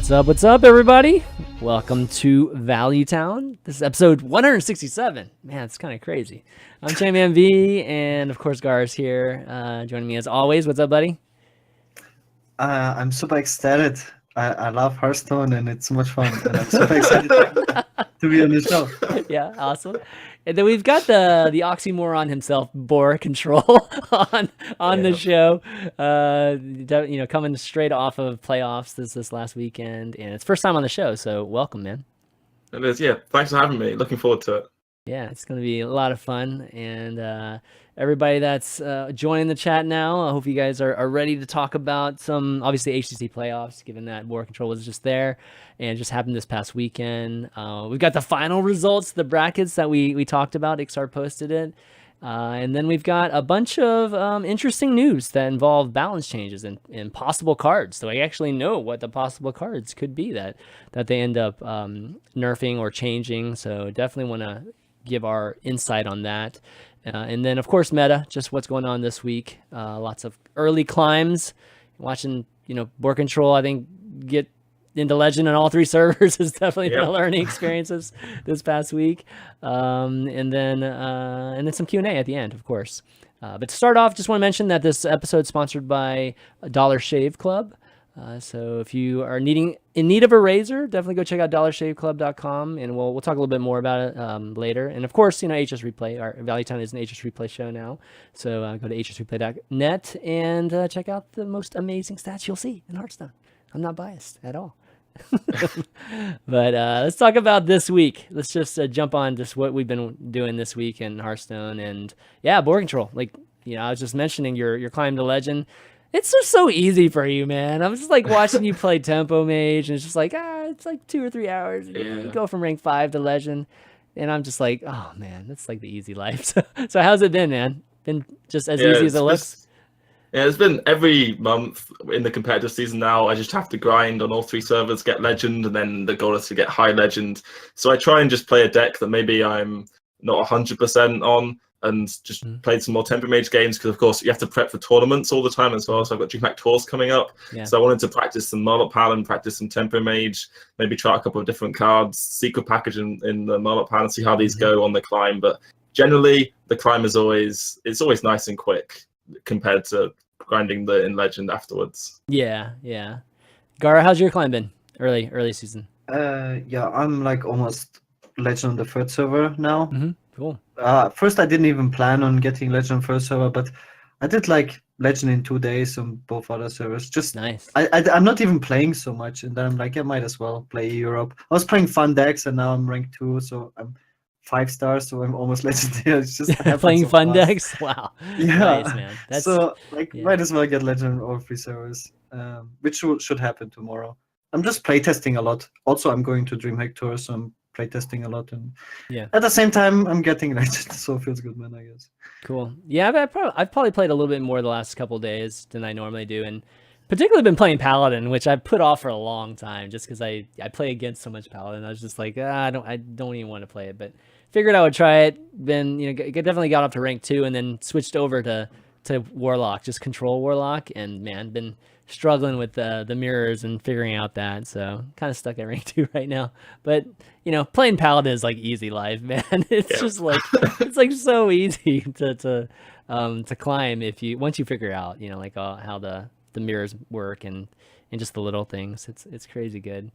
What's up, everybody? Welcome to Value Town. This is episode 167. Man, it's kind of crazy. I'm ChanManV, and of course, Gaara's here, joining me as always. What's up, buddy? I'm super excited. I love Hearthstone, and it's so much fun. And I'm super excited to be on the show. Yeah, awesome. And then we've got the oxymoron himself, BoarControl, on the show. Coming straight off of playoffs this last weekend, and it's first time on the show. So welcome, man. It is, yeah. Thanks for having me. Looking forward to it. Yeah, it's going to be a lot of fun. And everybody that's joining the chat now, I hope you guys are ready to talk about some, obviously, HCT playoffs, given that BoarControl was just there and just happened this past weekend. We've got the final results, the brackets that we talked about. XR posted it. And then we've got a bunch of interesting news that involve balance changes and possible cards. So I actually know what the possible cards could be that they end up nerfing or changing. So definitely want to give our insight on that. And then, of course, meta, just what's going on this week. Lots of early climbs. Watching, BoarControl, I think, get into Legend on all three servers has definitely been a learning experience this past week. And then some Q&A at the end, of course. But to start off, just want to mention that this episode is sponsored by Dollar Shave Club. So if you are in need of a razor, definitely go check out dollarshaveclub.com, and we'll talk a little bit more about it later. And of course, HS Replay, our Value Town is an HS Replay show now. So go to HSReplay.net and check out the most amazing stats you'll see in Hearthstone. I'm not biased at all. But let's talk about this week. Let's just jump on just what we've been doing this week in Hearthstone. And yeah, BoarControl. I was just mentioning your climb to Legend. It's just so easy for you, man. I'm just watching you play Tempo Mage, and it's just it's 2 or 3 hours. You go from rank 5 to Legend, and I'm just oh man, that's the easy life. So how's it been, man? Been just as easy as it looks? Yeah, it's been every month in the competitive season now. I just have to grind on all 3 servers, get Legend, and then the goal is to get high Legend. So I try and just play a deck that maybe I'm not 100% on, and just played some more Tempo Mage games, because of course you have to prep for tournaments all the time as well. So I've got DreamHack Tours coming up. Yeah. So I wanted to practice some Marlot Paladin, practice some Tempo Mage, maybe try a couple of different cards, secret package in the Marlot Paladin, see how these go on the climb. But generally the climb is always nice and quick compared to grinding in Legend afterwards. Yeah. Gaara, how's your climb been early season? I'm almost Legend on the 3rd server now. Mm-hmm. Cool. First, I didn't even plan on getting Legend on 1st server, but I did Legend in 2 days on both other servers. Just nice. I'm not even playing so much, and then I'm I might as well play Europe. I was playing fun decks, and now I'm rank 2, so I'm 5 stars, so I'm almost legendary. It's just playing so fun fast. decks. Wow. Yeah. Nice, man. Might as well get Legend on all 3 servers, which should happen tomorrow. I'm just playtesting a lot. Also, I'm going to DreamHack Tour, so I'm playtesting a lot, and at the same time I'm getting Legend, so it feels good, man, I guess. Cool. Yeah, I've probably played a little bit more the last couple of days than I normally do, and particularly been playing Paladin, which I put off for a long time just because I play against so much Paladin. I was just I don't even want to play it, but figured I would try it. Then definitely got up to rank 2, and then switched over to Warlock, just control Warlock, and man, been struggling with the mirrors and figuring out that, so kind of stuck at rank 2 right now. But playing Paladin is easy life, man. It's just it's so easy to climb once you figure out how the mirrors work and just the little things. It's crazy good.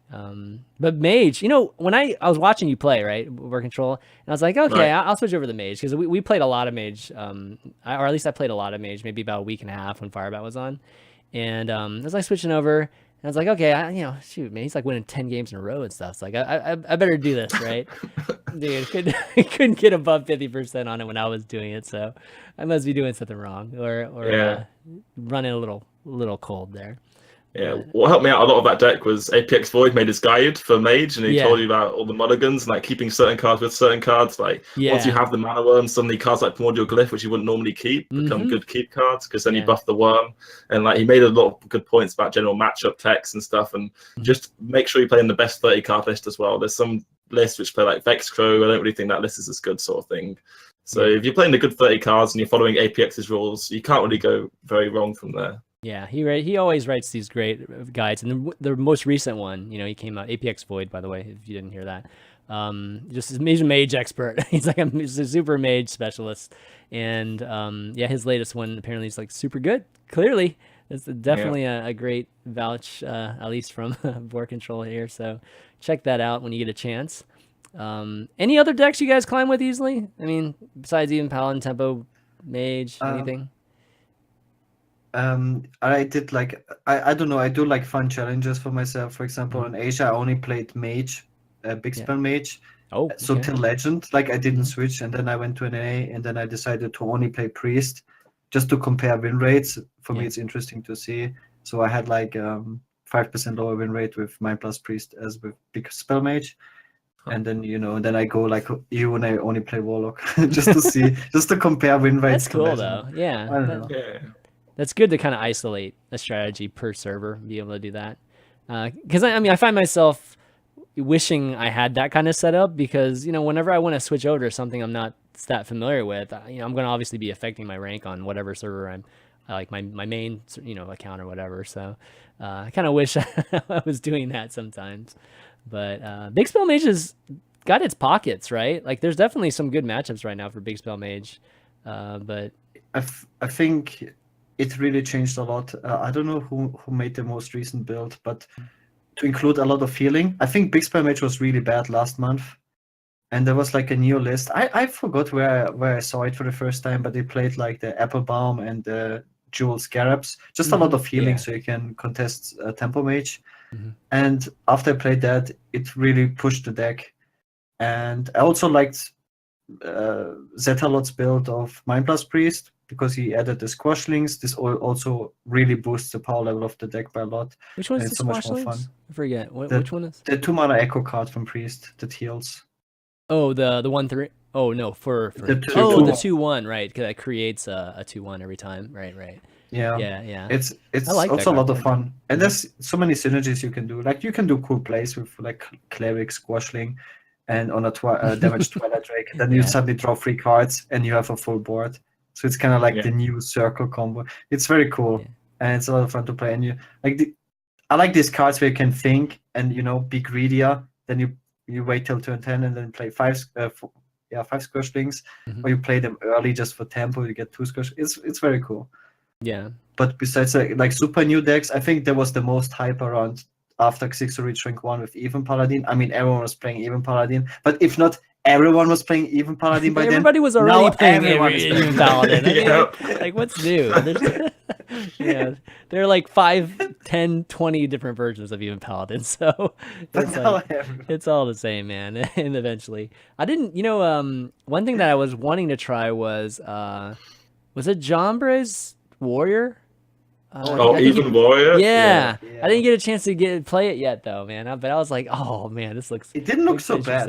But Mage, when I was watching you play, right, BoarControl, and I was okay, right, I'll switch over to Mage, because we played a lot of Mage, or at least I played a lot of Mage, maybe about a week and a half when Firebat was on. And I was switching over, and I was okay, shoot, man, he's winning 10 games in a row and stuff. So I better do this, right? Dude, couldn't get above 50% on it when I was doing it, so I must be doing something wrong, or running a little cold there. Yeah, what helped me out a lot of that deck was APX Void made his guide for Mage, and he told you about all the mulligans and keeping certain cards with certain cards. Once you have the mana worm, suddenly cards like Primordial Glyph, which you wouldn't normally keep, become good keep cards, because then you buff the worm. And he made a lot of good points about general matchup techs and stuff, and just make sure you play in the best 30 card list as well. There's some lists which play Vex Crow. I don't really think that list is as good, sort of thing. So if you're playing the good 30 cards and you're following APX's rules, you can't really go very wrong from there. Yeah, he always writes these great guides, and the most recent one, he came out APX Void, by the way, if you didn't hear that. He's a mage expert. He's a super mage specialist, and his latest one apparently is like super good. Clearly, it's definitely a great vouch, at least from BoarControl here. So check that out when you get a chance. Any other decks you guys climb with easily? I mean, besides even Paladin, Tempo, Mage, anything? I did I don't know, I do like fun challenges for myself. For example, in Asia I only played Mage, Big Spell Mage. Oh, okay. So till Legend, I didn't switch, and then I went to an A, and then I decided to only play Priest just to compare win rates. For me it's interesting to see. So I had 5% lower win rate with Mind Plus Priest as with Big Spell Mage. And then then I go like you and I only play Warlock just to see, just to compare win rates. That's cool though. Yeah. I don't know. Yeah. That's good to kind of isolate a strategy per server, and be able to do that. Because I find myself wishing I had that kind of setup, because whenever I want to switch over to something I'm not that familiar with, I'm going to obviously be affecting my rank on whatever server I'm like my main account or whatever. So I kind of wish I was doing that sometimes. But Big Spell Mage has got its pockets, right? Like there's definitely some good matchups right now for Big Spell Mage. But I think it really changed a lot. I don't know who made the most recent build, but to include a lot of healing. I think Big Spell Mage was really bad last month, and there was like a new list. I forgot where I saw it for the first time, but they played like the Applebaum and the Jewel Scarabs. Just a lot of healing, so you can contest Tempo Mage. And after I played that, it really pushed the deck. And I also liked Zetalot's build of Mind Plus Priest, because he added the Squashlings. This also really boosts the power level of the deck by a lot. Which one's the so much more Squashlings? fun. I forget. Which one is? The 2-mana Echo card from Priest that heals. Oh, the 1/3. Oh no, for the 2/1, right? Because that creates a 2/1 every time. Right. Yeah. It's like also a lot of card. fun, and there's so many synergies you can do. Like you can do cool plays with like Cleric, Squashling, and on a damaged Twilight Drake. Then you suddenly draw 3 cards and you have a full board. So it's kind of like the new circle combo. It's very cool, and it's a lot of fun to play. And you I like these cards where you can think and be greedier. Then you wait till turn 10 and then play 5 Squashlings, or you play them early just for tempo. You get 2 Squashlings. It's very cool. Yeah. But besides like super new decks, I think there was the most hype around after Xixo reached rank 1 with Even Paladin. I mean, everyone was playing Even Paladin, but if not everyone was playing Even Paladin by then. Everybody was already playing Even Paladin. Like what's new? There are like 5, 10, 20 different versions of Even Paladin, so it's all the same, man. And eventually, I didn't. One thing that I was wanting to try was it Jambre's Warrior? Even Warrior? Yeah. I didn't get a chance to play it yet, though, man. But I was like, oh, man, this looks... It didn't look so bad.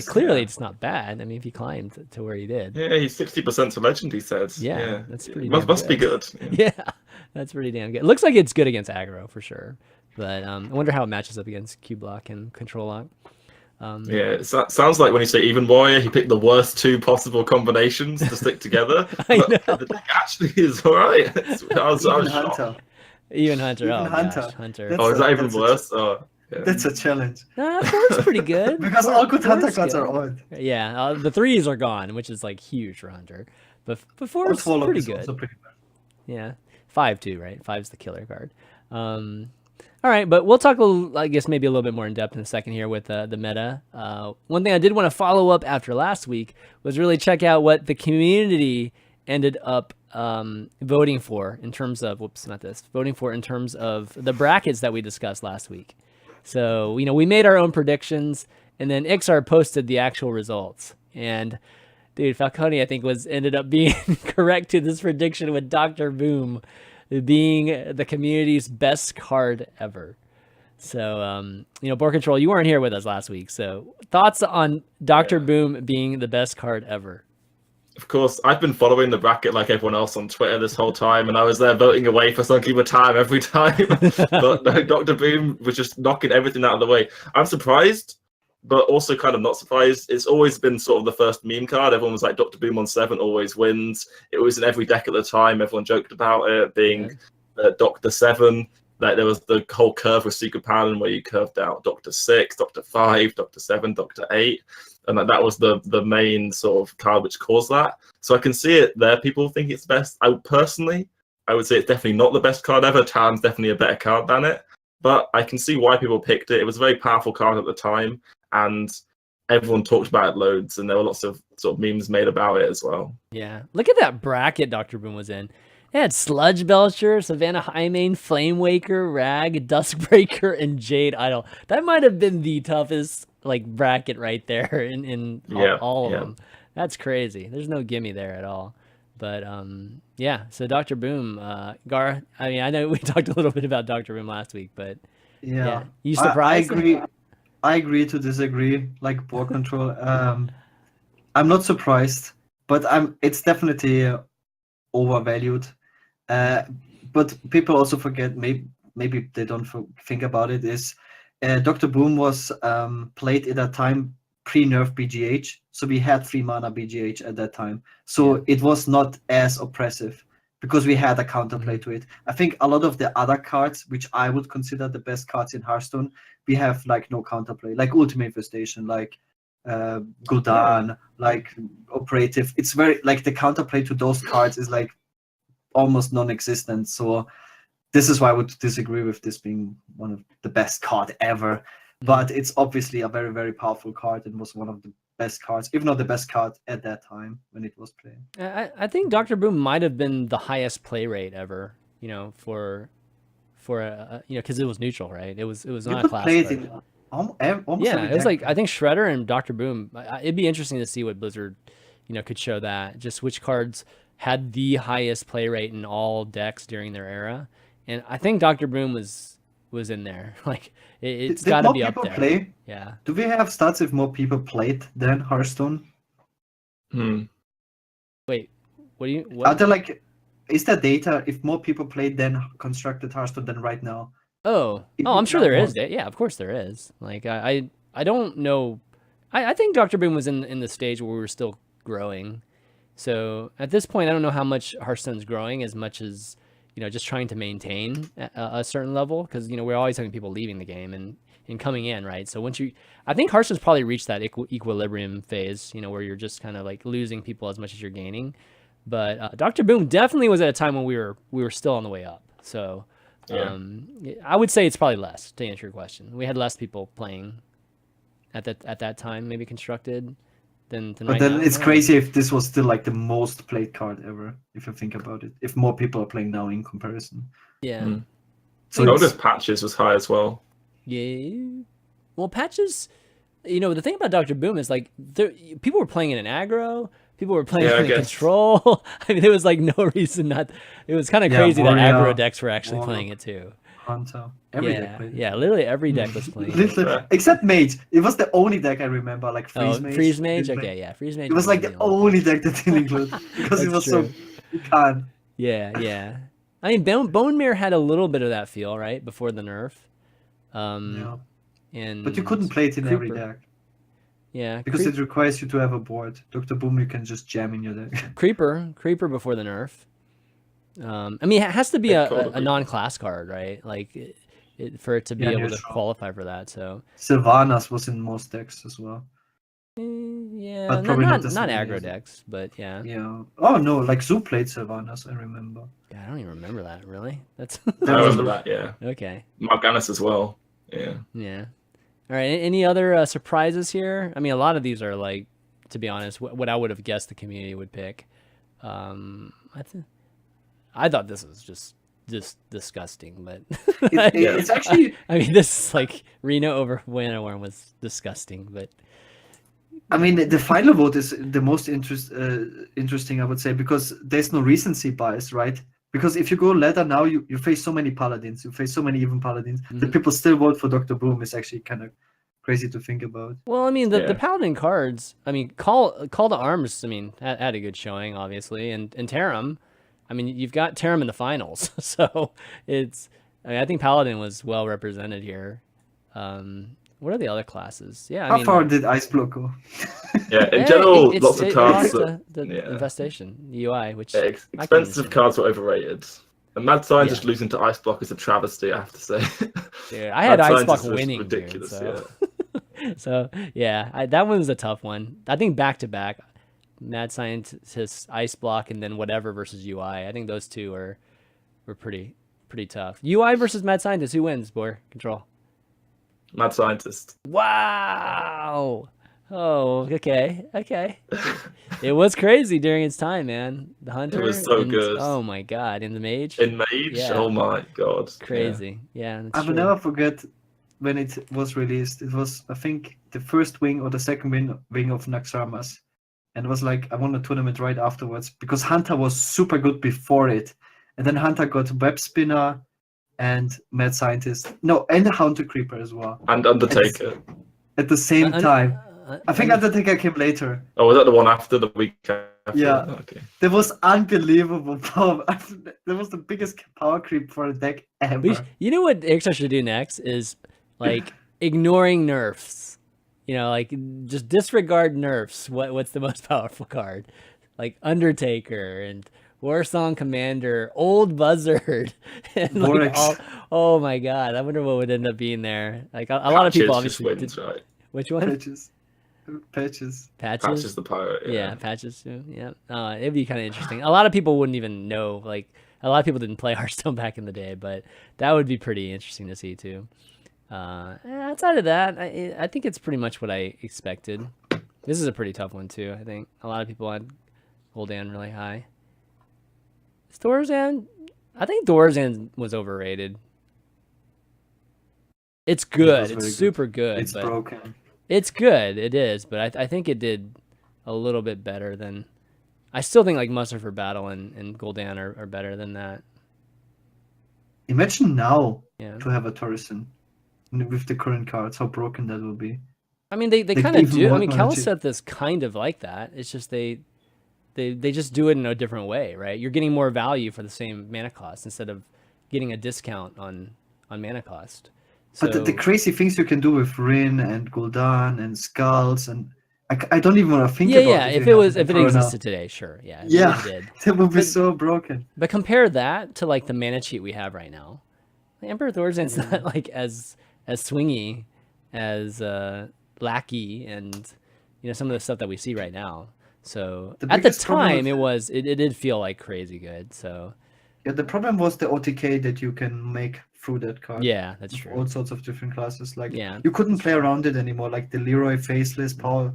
Clearly it's not bad. I mean, if he climbed to where he did. Yeah, he's 60% to Legend, he says. Yeah. That's pretty must be good. Yeah, that's pretty damn good. It looks like it's good against aggro, for sure. But I wonder how it matches up against Q-Block and Control Lock. It sounds like when you say Even Warrior, he picked the worst 2 possible combinations to stick together. But the deck actually is alright. Even Hunter. Even Hunter. Hunter. Is that even worse? That's a challenge. Nah, 4's pretty good. Because all good Hunter cards are old. Yeah, the 3s are gone, which is like huge for Hunter. But 4's pretty good. Yeah, 5 too, right? 5's the killer card. All right, but we'll talk, I guess, maybe a little bit more in depth in a second here with the meta. One thing I did want to follow up after last week was really check out what the community ended up voting for in terms of, in terms of the brackets that we discussed last week. So, we made our own predictions, and then Ixar posted the actual results. And, dude, Falcone, I think, ended up being correct to this prediction with Dr. Boom being the community's best card ever. So, BoarControl, you weren't here with us last week. So thoughts on Dr. Boom being the best card ever? Of course, I've been following the bracket like everyone else on Twitter this whole time, and I was there voting away for Sunky Time every time. But no, Dr. Boom was just knocking everything out of the way. I'm surprised, but also kind of not surprised. It's always been sort of the first meme card. Everyone was like, Dr. Boom on 7 always wins. It was in every deck at the time. Everyone joked about it being Doctor 7. Like there was the whole curve with Secret Paladin where you curved out Doctor 6, Doctor 5, Doctor 7, Doctor 8, and that was the main sort of card which caused that. So I can see it there. People think it's best. I would say it's definitely not the best card ever. Talon's definitely a better card than it, but I can see why people picked it. It was a very powerful card at the time, and everyone talked about it loads, and there were lots of sort of memes made about it as well. Yeah, look at that bracket Dr. Boom was in. It had Sludge Belcher, Savannah Highmane, Flame Waker, Rag, Duskbreaker, and Jade Idol. That might have been the toughest like bracket right there in all of them. That's crazy. There's no gimme there at all. But yeah, so Dr. Boom, Gaara, I mean, I know we talked a little bit about Dr. Boom last week, but yeah. You surprised? I agree to disagree, like BoarControl. I'm not surprised, but it's definitely overvalued. But people also forget, maybe they don't think about it, is Dr. Boom was played at a time pre-nerf BGH, so we had 3 mana BGH at that time. So it was not as oppressive because we had a counterplay to it. I think a lot of the other cards, which I would consider the best cards in Hearthstone, we have like no counterplay, like Ultimate Infestation, like Gul'dan, like Operative. It's very like the counterplay to those cards is like almost non-existent. So this is why I would disagree with this being one of the best card ever. But it's obviously a very, very powerful card and was one of the best cards, if not the best card at that time when it was played. I think Dr. Boom might have been the highest play rate ever, you know, for you know, because it was neutral, right? It was not a class card. In almost every it was deck. like, I think Shredder and Dr. Boom, it'd be interesting to see what Blizzard, you know, could show that, just which cards had the highest play rate in all decks during their era. And I think Dr. Boom was in there. Like it's got to be up there. Play? Yeah. Do we have stats if more people played than Hearthstone? Wait, what do you? What? Are there like, is there data if more people played than constructed Hearthstone than right now? Oh, I'm sure there is. Yeah, of course there is. Like I don't know. I think Dr. Boom was in the stage where we were still growing. So at this point, I don't know how much Hearthstone's growing as much as, you know, just trying to maintain a certain level, because, you know, we're always having people leaving the game and coming in, right? So I think Hearthstone's probably reached that equilibrium phase, you know, where you're just kind of like losing people as much as you're gaining. But Dr. Boom definitely was at a time when we were still on the way up. So I would say it's probably less, to answer your question. We had less people playing at that time, maybe constructed. Than but right then now. It's crazy if this was still like the most played card ever, if you think about it. If more people are playing now in comparison. Yeah. So notice Patches was high as well. Yeah. Well, Patches, you know, the thing about Dr. Boom is like people were playing it in aggro. People were playing it in control. I mean, there was like no reason not. It was kind of crazy that aggro decks were actually playing it too. Hunter. Every deck played it. Yeah, literally every deck was playing it. Except Mage. It was the only deck I remember, like Freeze Mage. Freeze Mage? Okay, yeah, Freeze Mage. It was like the only deck that didn't include, because it was so... You can't. Yeah. I mean, Bone Mirror had a little bit of that feel, right, before the nerf. But you couldn't play it in every deck. Yeah. Because it requires you to have a board. Dr. Boom, you can just jam in your deck. Creeper before the nerf. I mean, it has to be a non-class card, right? Like, for it to be able to qualify for that. So Sylvanas was in most decks as well. Yeah, but not aggro decks, but yeah. Yeah. Oh no, like Zoo played Sylvanas, I remember. Yeah, I don't even remember that. Really? That's. I remember that. Yeah. Okay. Morganis as well. Yeah. Yeah. All right. Any other surprises here? I mean, a lot of these are like, to be honest, what I would have guessed the community would pick. I thought this was just disgusting, but it's actually. I mean, this is like Reno over Winterworm was disgusting, but. I mean, the final vote is the most interesting, I would say, because there's no recency bias, right? Because if you go ladder now, you face so many paladins, you face so many even paladins, that people still vote for Dr. Boom is actually kind of crazy to think about. Well, I mean, the paladin cards, I mean, Call to Arms, I mean, had a good showing, obviously, and Tarim, I mean, you've got Tarim in the finals, so I think paladin was well represented here. What are the other classes? Yeah, How far did Ice Block go? Yeah, in general, lots of cards. The infestation, the UI, which expensive cards were overrated. And Mad Scientist losing to Ice Block is a travesty, I have to say. Dude, I had Ice Block was winning. Ridiculous, dude, so yeah, that one was a tough one. I think back to back, Mad Scientist, Ice Block, and then whatever versus UI. I think those two were pretty tough. UI versus Mad Scientist. Who wins? BoarControl. Mad Scientist. Wow. Oh, okay. It was crazy during its time, man. The Hunter. It was so good. Oh my god, in the Mage. Yeah. Oh my god. Crazy. Yeah. I will never forget when it was released. It was, I think, the first wing or the second wing of Naxxramas. And it was like, I won a tournament right afterwards because Hunter was super good before it. And then Hunter got Web Spinner and Mad Scientist. No, and Hunter Creeper as well. And Undertaker. At the same time. I think Undertaker came later. Oh, was that the one after the week after? Yeah. Oh, okay. There was unbelievable power. There was the biggest power creep for a deck ever. You know what HSR should do next is like ignoring nerfs. You know, like just disregard nerfs. What's the most powerful card? Like Undertaker and Warsong Commander, Old Buzzard, and like oh my god! I wonder what would end up being there. Like a lot of people obviously wins, right? Which one? Patches. Patches the pirate. Yeah, Patches too. Yeah. It'd be kind of interesting. A lot of people wouldn't even know. Like a lot of people didn't play Hearthstone back in the day, but that would be pretty interesting to see too. Outside of that, I think it's pretty much what I expected. This is a pretty tough one too. I think a lot of people had Gul'dan really high. Thorazan, I think Thorazan was overrated. It's good. It's super good. It's broken. It's good. It is, but I think it did a little bit better than. I still think like Muster for Battle and Gul'dan are better than that. Imagine now to have a Thorazan with the current cards, how broken that will be. I mean, they kind of do. I mean, Kel'Seth is kind of like that. It's just they just do it in a different way, right? You're getting more value for the same mana cost instead of getting a discount on mana cost. So, but the crazy things you can do with Rin and Gul'dan and Skulls, and I don't even want to think about it. Yeah, if it existed today, sure. Yeah, it did. That would be so broken. But compare that to like the mana cheat we have right now. The Emperor Thorazan's not like as swingy as Lackey and some of the stuff that we see right now. So at the time, it did feel like crazy good. So yeah, the problem was the OTK that you can make through that card. Yeah, that's true. All sorts of different classes. Like you couldn't play around it anymore. Like the Leroy Faceless Power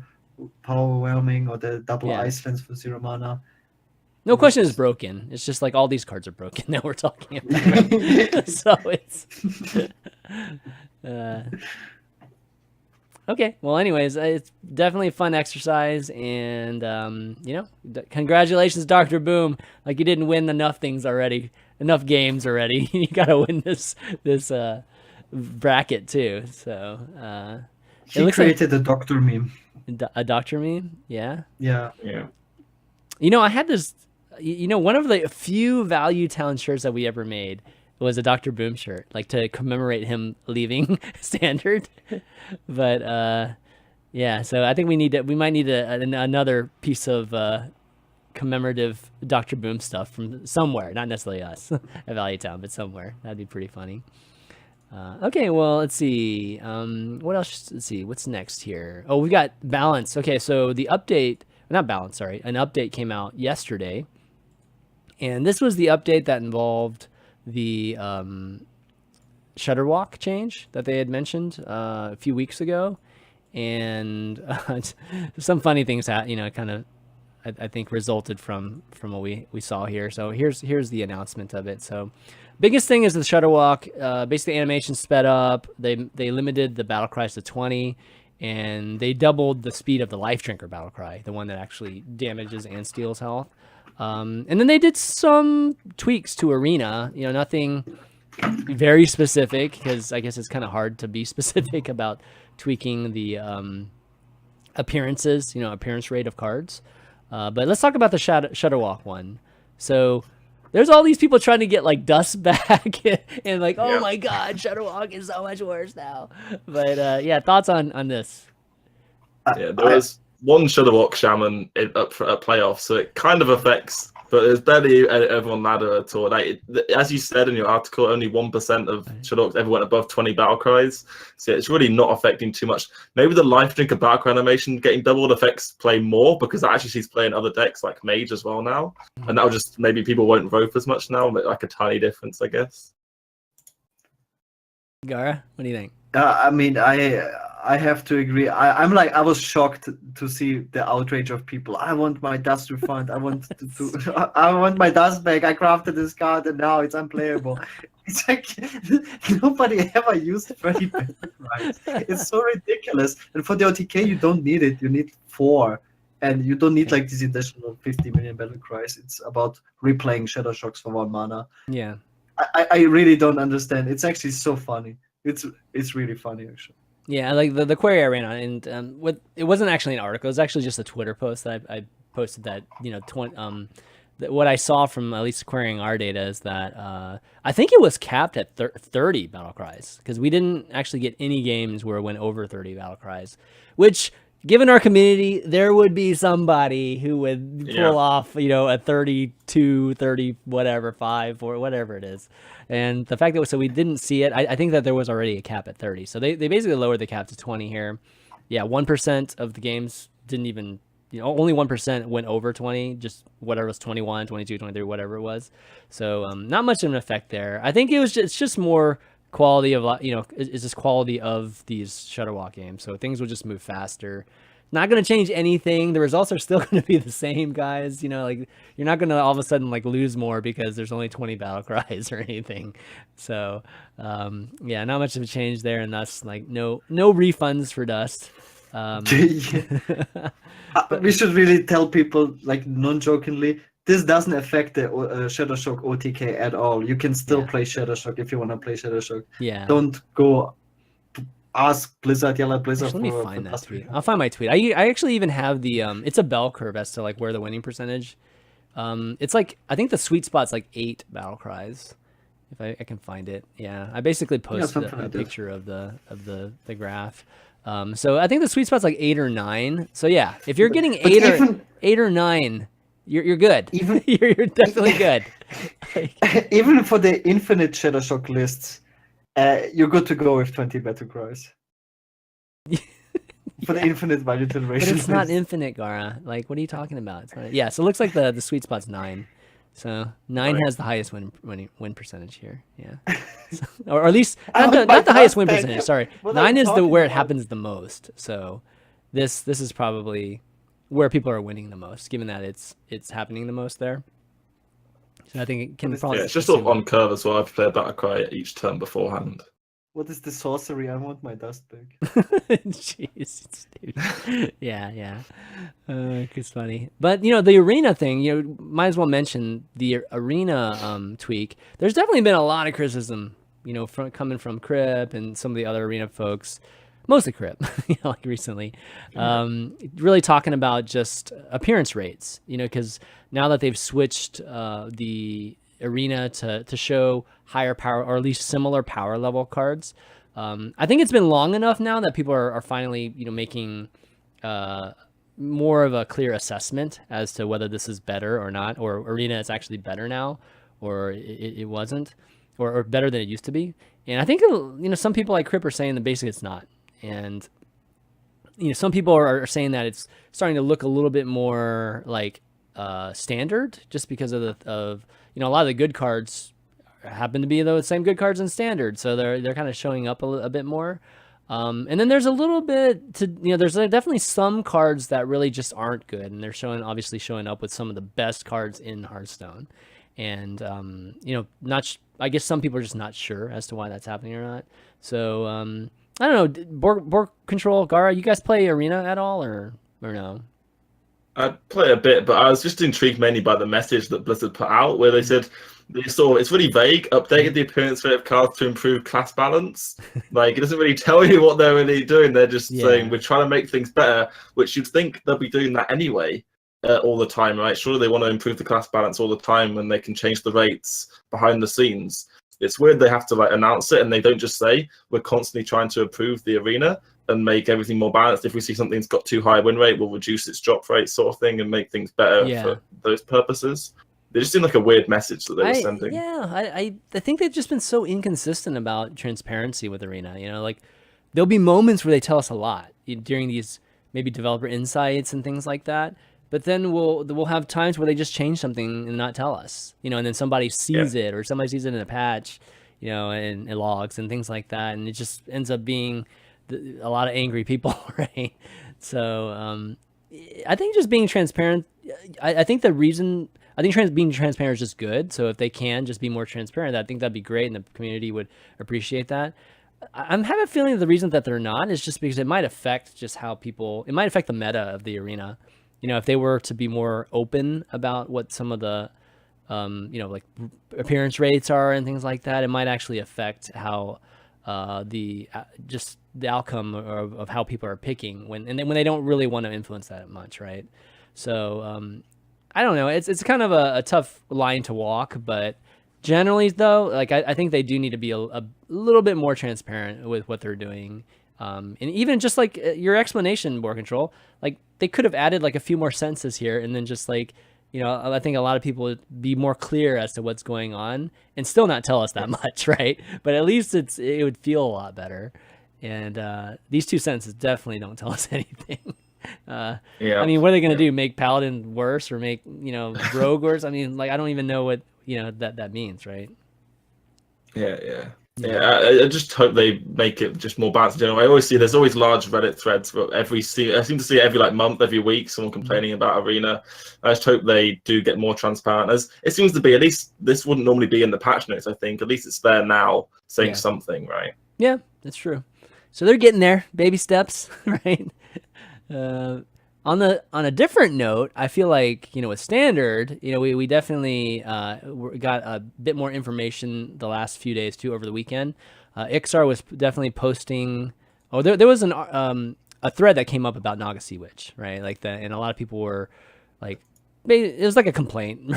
Overwhelming or the double Icelands for 0 mana. No question is broken. It's just like all these cards are broken that we're talking about. So it's okay. Well, anyways, it's definitely a fun exercise, and congratulations, Dr. Boom. Like you didn't win enough games already. You gotta win this bracket too. So he created a doctor meme. A doctor meme, yeah. I had this. One of the few Value Town shirts that we ever made was a Dr. Boom shirt, like to commemorate him leaving Standard. But so I think we might need another piece of commemorative Dr. Boom stuff from somewhere, not necessarily us at Value Town, but somewhere. That'd be pretty funny. Okay, well, let's see. What else? Let's see. What's next here? Oh, we got Balance. Okay, so the update, not Balance, sorry. An update came out yesterday. And this was the update that involved the Shudderwock change that they had mentioned a few weeks ago. And some funny things that, kind of, I think resulted from what we saw here. So here's the announcement of it. So biggest thing is the Shudderwock, basically animation sped up. They limited the battle cries to 20, and they doubled the speed of the Life Drinker battle cry, the one that actually damages and steals health. And then they did some tweaks to Arena, nothing very specific, because I guess it's kind of hard to be specific about tweaking the appearances, appearance rate of cards. But let's talk about the Shudderwock one. So there's all these people trying to get like Dust back and like, oh my God, Shudderwock is so much worse now. But thoughts on this? There was one Shudderwock Shaman at playoffs, so it kind of affects But there's barely everyone ladder at all. Like, as you said in your article, only 1% of Shudderwocks ever went above 20 battle cries. So it's really not affecting too much. Maybe the life drinker battle cry animation getting doubled affects play more, because that actually sees play in other decks like Mage as well now. And that'll just, maybe people won't rope as much now, but like a tiny difference, I guess. Gaara, what do you think? I mean, I have to agree. I'm like, I was shocked to see the outrage of people. I want my dust refund. I want I want my dust back. I crafted this card and now it's unplayable. It's like nobody ever used 30 battle cries. It's so ridiculous. And for the OTK, you don't need it. You need 4. And you don't need like these additional 50 million battle cries. It's about replaying Shadow Shocks for 1 mana. Yeah. I really don't understand. It's actually so funny. It's really funny, actually. Yeah, like the query I ran on, and it wasn't actually an article. It was actually just a Twitter post that I posted. That what I saw from at least querying our data is that I think it was capped at 30 battle cries, because we didn't actually get any games where it went over 30 battle cries, which, given our community, there would be somebody who would pull off, a 32, 30, whatever, 5, or whatever it is. And the fact that we didn't see it, I think that there was already a cap at 30. So they basically lowered the cap to 20 here. Yeah, 1% of the games didn't even, only 1% went over 20, just whatever was 21, 22, 23, whatever it was. So not much of an effect there. I think it's just more quality of, it's just quality of these Shudderwock games. So things will just move faster. Not going to change anything. The results are still going to be the same, guys. Like, you're not going to all of a sudden like lose more because there's only 20 battle cries or anything. So yeah, not much of a change there, and thus like no refunds for Dust. We should really tell people, like, non-jokingly, this doesn't affect the Shadow Shock OTK at all. You can still play Shadow Shock if you want to play Shadow Shock. Yeah. Don't go ask Blizzard, yell at Blizzard. Let me find that tweet. I'll find my tweet. I actually even have the it's a bell curve as to like where the winning percentage. It's like, I think the sweet spot's like 8 battle cries, if I can find it. Yeah, I basically posted a picture of the graph. So I think the sweet spot's like 8 or 9. So yeah, if you're getting 8 or 9, you're good. You're definitely good. Even for the infinite Shadow Shock lists, you're good to go with 20 battle cries. For the infinite value generation. But it's not infinite, Gaara. Like, what are you talking about? It's not, yeah, so it looks like the sweet spot's 9. So 9 has the highest win percentage here. Yeah. So, or at least not the highest win percentage. Sorry, 9 is where it happens the most. So this is probably where people are winning the most, given that it's happening the most there. So I think it can probably. Yeah, it's just sort of on curve as well. I play a battle cry each turn beforehand. What is the sorcery? I want my dust back. Jeez, dude. Yeah. It's funny. But, the arena thing, might as well mention the arena tweak. There's definitely been a lot of criticism, coming from Crip and some of the other arena folks, mostly Crip, like recently, really talking about just appearance rates, because now that they've switched the arena to show higher power, or at least similar power level cards. I think it's been long enough now that people are finally, making more of a clear assessment as to whether this is better or not, or arena is actually better now, or it wasn't, or better than it used to be. And I think, some people like Crip are saying that basically it's not. And, some people are saying that it's starting to look a little bit more like standard, just because of a lot of the good cards happen to be the same good cards in standard, so they're kind of showing up a bit more. And then there's a little bit to there's definitely some cards that really just aren't good, and they're obviously showing up with some of the best cards in Hearthstone. And I guess some people are just not sure as to why that's happening or not. So I don't know. BoarControl, Gaara, you guys play arena at all or no? I play a bit, but I was just intrigued mainly by the message that Blizzard put out, where they said it's really vague, updated the appearance rate of cards to improve class balance. Like, it doesn't really tell you what they're really doing. They're just saying we're trying to make things better, which you'd think they'll be doing that anyway all the time, right? Surely they want to improve the class balance all the time when they can change the rates behind the scenes. It's weird they have to announce it, and they don't just say we're constantly trying to improve the arena and make everything more balanced. If we see something's got too high win rate, we'll reduce its drop rate, sort of thing, and make things better for those purposes. They just seem like a weird message that they were sending. I think they've just been so inconsistent about transparency with Arena. You know, like there'll be moments where they tell us a lot during these maybe developer insights and things like that. But then we'll have times where they just change something and not tell us, you know, and then somebody sees it, or somebody sees it in a patch, you know, and logs and things like that, and it just ends up being a lot of angry people, right? So I think just being transparent. I think being transparent is just good. So if they can just be more transparent, I think that'd be great, and the community would appreciate that. I'm having a feeling the reason that they're not is just because it might affect just how people. It might affect the meta of the arena. You know, if they were to be more open about what some of the, you know, like appearance rates are and things like that, it might actually affect how just the outcome of how people are picking when they don't really want to influence that much, right? So I don't know. It's kind of a tough line to walk, but generally though, like I think they do need to be a little bit more transparent with what they're doing. And even just like your explanation, BoarControl, like they could have added like a few more sentences here, and then just like, you know, I think a lot of people would be more clear as to what's going on and still not tell us that much, right? But at least it would feel a lot better. And these two sentences definitely don't tell us anything. I mean, what are they going to do? Make Paladin worse, or make, you know, Rogue worse? I mean, like, I don't even know what, you know, that means, right? I just hope they make it just more balanced in general. I always see there's always large Reddit threads, but I seem to see it every like month, every week, someone complaining about Arena. I just hope they do get more transparent, as it seems to be. At least this wouldn't normally be in the patch notes, I think. At least it's there now, saying something, right? Yeah, that's true. So they're getting there, baby steps, right? On a different note, I feel like, you know, with Standard, you know, we definitely got a bit more information the last few days too, over the weekend. Ixar was definitely posting. Oh, there was a thread that came up about Naga Sea Witch, right? Like that, and a lot of people were like, it was like a complaint,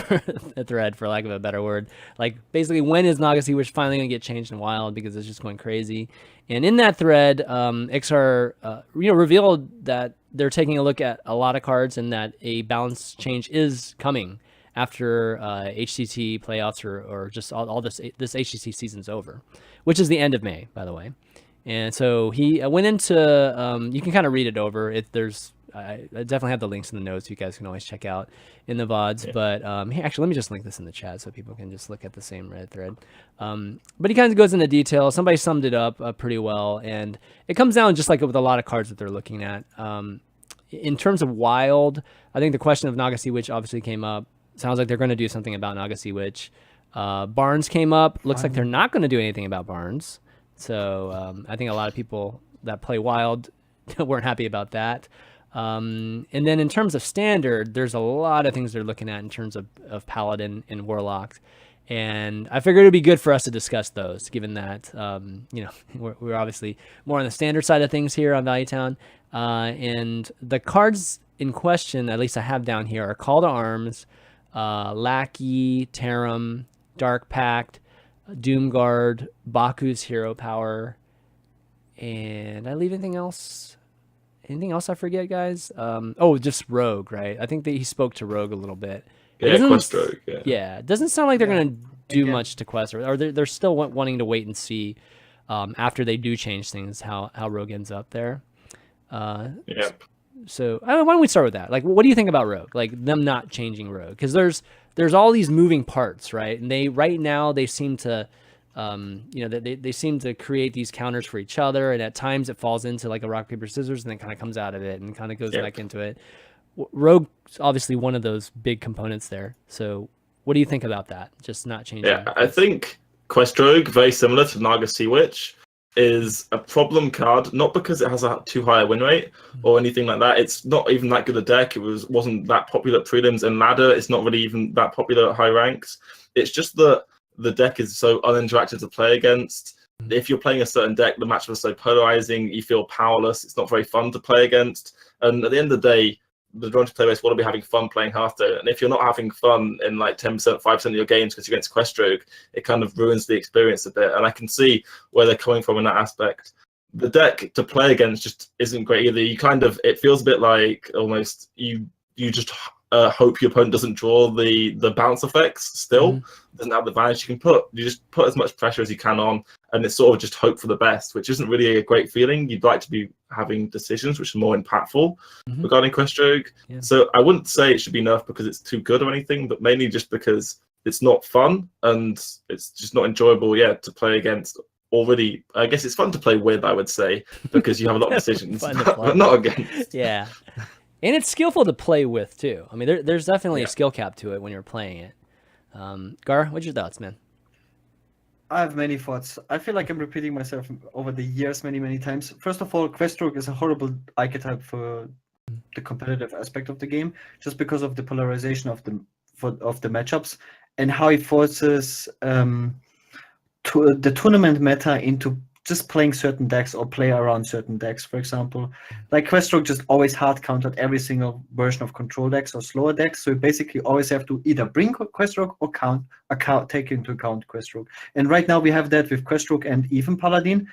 a thread for lack of a better word. Like basically, when is Naga Sea Witch finally gonna get changed in Wild, because it's just going crazy. And in that thread, Ixar, you know, revealed that they're taking a look at a lot of cards, and that a balance change is coming after HCT playoffs, or just all this HCT season's over, which is the end of May, by the way. And so he went into, you can kind of read it over. I definitely have the links in the notes, you guys can always check out in the VODs. Yeah. But actually, let me just link this in the chat so people can just look at the same Reddit thread. But he kind of goes into detail. Somebody summed it up pretty well, and it comes down just like with a lot of cards that they're looking at. In terms of Wild, I think the question of Naga Sea Witch obviously came up. Sounds like they're going to do something about Naga Sea Witch. Barnes came up. Looks like they're not going to do anything about Barnes. So I think a lot of people that play Wild weren't happy about that. And then in terms of Standard, there's a lot of things they're looking at in terms of Paladin and Warlock. And I figured it'd be good for us to discuss those, given that, you know, we're obviously more on the Standard side of things here on Valuetown. And the cards in question, at least I have down here, are Call to Arms, Lackey, Tarim, Dark Pact, Doomguard, Baku's Hero Power, and did I leave anything else? Anything else I forget, guys? Just Rogue, right? I think that he spoke to Rogue a little bit. Quest Rogue, yeah. It doesn't sound like they're going to do much to Quest, or they're still wanting to wait and see after they do change things, how Rogue ends up there. So why don't we start with that? Like, what do you think about Rogue? Like them not changing Rogue? Because there's all these moving parts, right? And right now they seem to, you know, they seem to create these counters for each other, and at times it falls into like a rock paper scissors, and then kind of comes out of it and kind of goes back into it. Rogue's obviously one of those big components there. So what do you think about that? Just not changing. Yeah, I think Quest Rogue, very similar to Naga Sea Witch, is a problem card, not because it has a too high a win rate or anything like that. It's not even that good a deck. It wasn't that popular at prelims and ladder. It's not really even that popular at high ranks. It's just that the deck is so uninteractive to play against. If you're playing a certain deck, the matchup is so polarizing, you feel powerless. It's not very fun to play against. And at the end of the day, the majority of players want to be having fun playing Hearthstone. And if you're not having fun in like 10%, 5% of your games because you're against Quest Rogue, it kind of ruins the experience a bit. And I can see where they're coming from in that aspect. The deck to play against just isn't great either. It feels a bit like almost you just hope your opponent doesn't draw the bounce effects still. Doesn't have the advantage. You just put as much pressure as you can on, and it's sort of just hope for the best, which isn't really a great feeling. You'd like to be having decisions which are more impactful regarding quest stroke. So I wouldn't say it should be nerfed because it's too good or anything, but mainly just because it's not fun and it's just not enjoyable to play against. Already, I guess it's fun to play with, I would say, because you have a lot of decisions, but not against. Yeah. And it's skillful to play with too. I mean, there's definitely a skill cap to it when you're playing it. Gaara, what's your thoughts, man? I have many thoughts. I feel like I'm repeating myself over the years many times. First of all, quest stroke is a horrible archetype for the competitive aspect of the game, just because of the polarization of the matchups and how it forces the tournament meta into just playing certain decks or play around certain decks. For example, like Queststroke just always hard countered every single version of control decks or slower decks. So you basically always have to either bring Queststroke or take into account Queststroke. And right now we have that with Queststroke and even Paladin.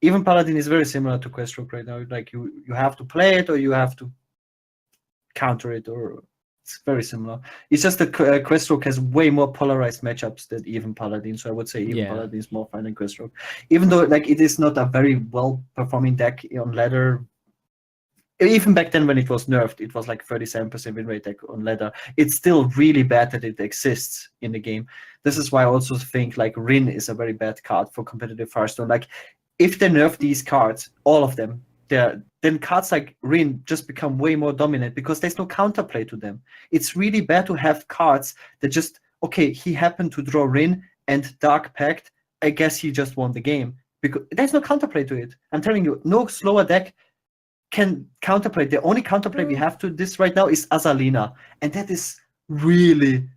Even Paladin is very similar to Queststroke right now. Like you have to play it or you have to counter it, or it's very similar. It's just that Queststroke has way more polarized matchups than even Paladin. So I would say even Paladin is more fun than Queststroke. Even though like it is not a very well performing deck on ladder. Even back then when it was nerfed, it was like 37% win rate deck on ladder. It's still really bad that it exists in the game. This is why I also think like Rin is a very bad card for competitive Hearthstone. Like if they nerf these cards, all of them, then cards like Rin just become way more dominant because there's no counterplay to them. It's really bad to have cards that just, okay, he happened to draw Rin and Dark Pact, I guess he just won the game. Because there's no counterplay to it. I'm telling you, no slower deck can counterplay. The only counterplay we have to this right now is Azalina, and that is really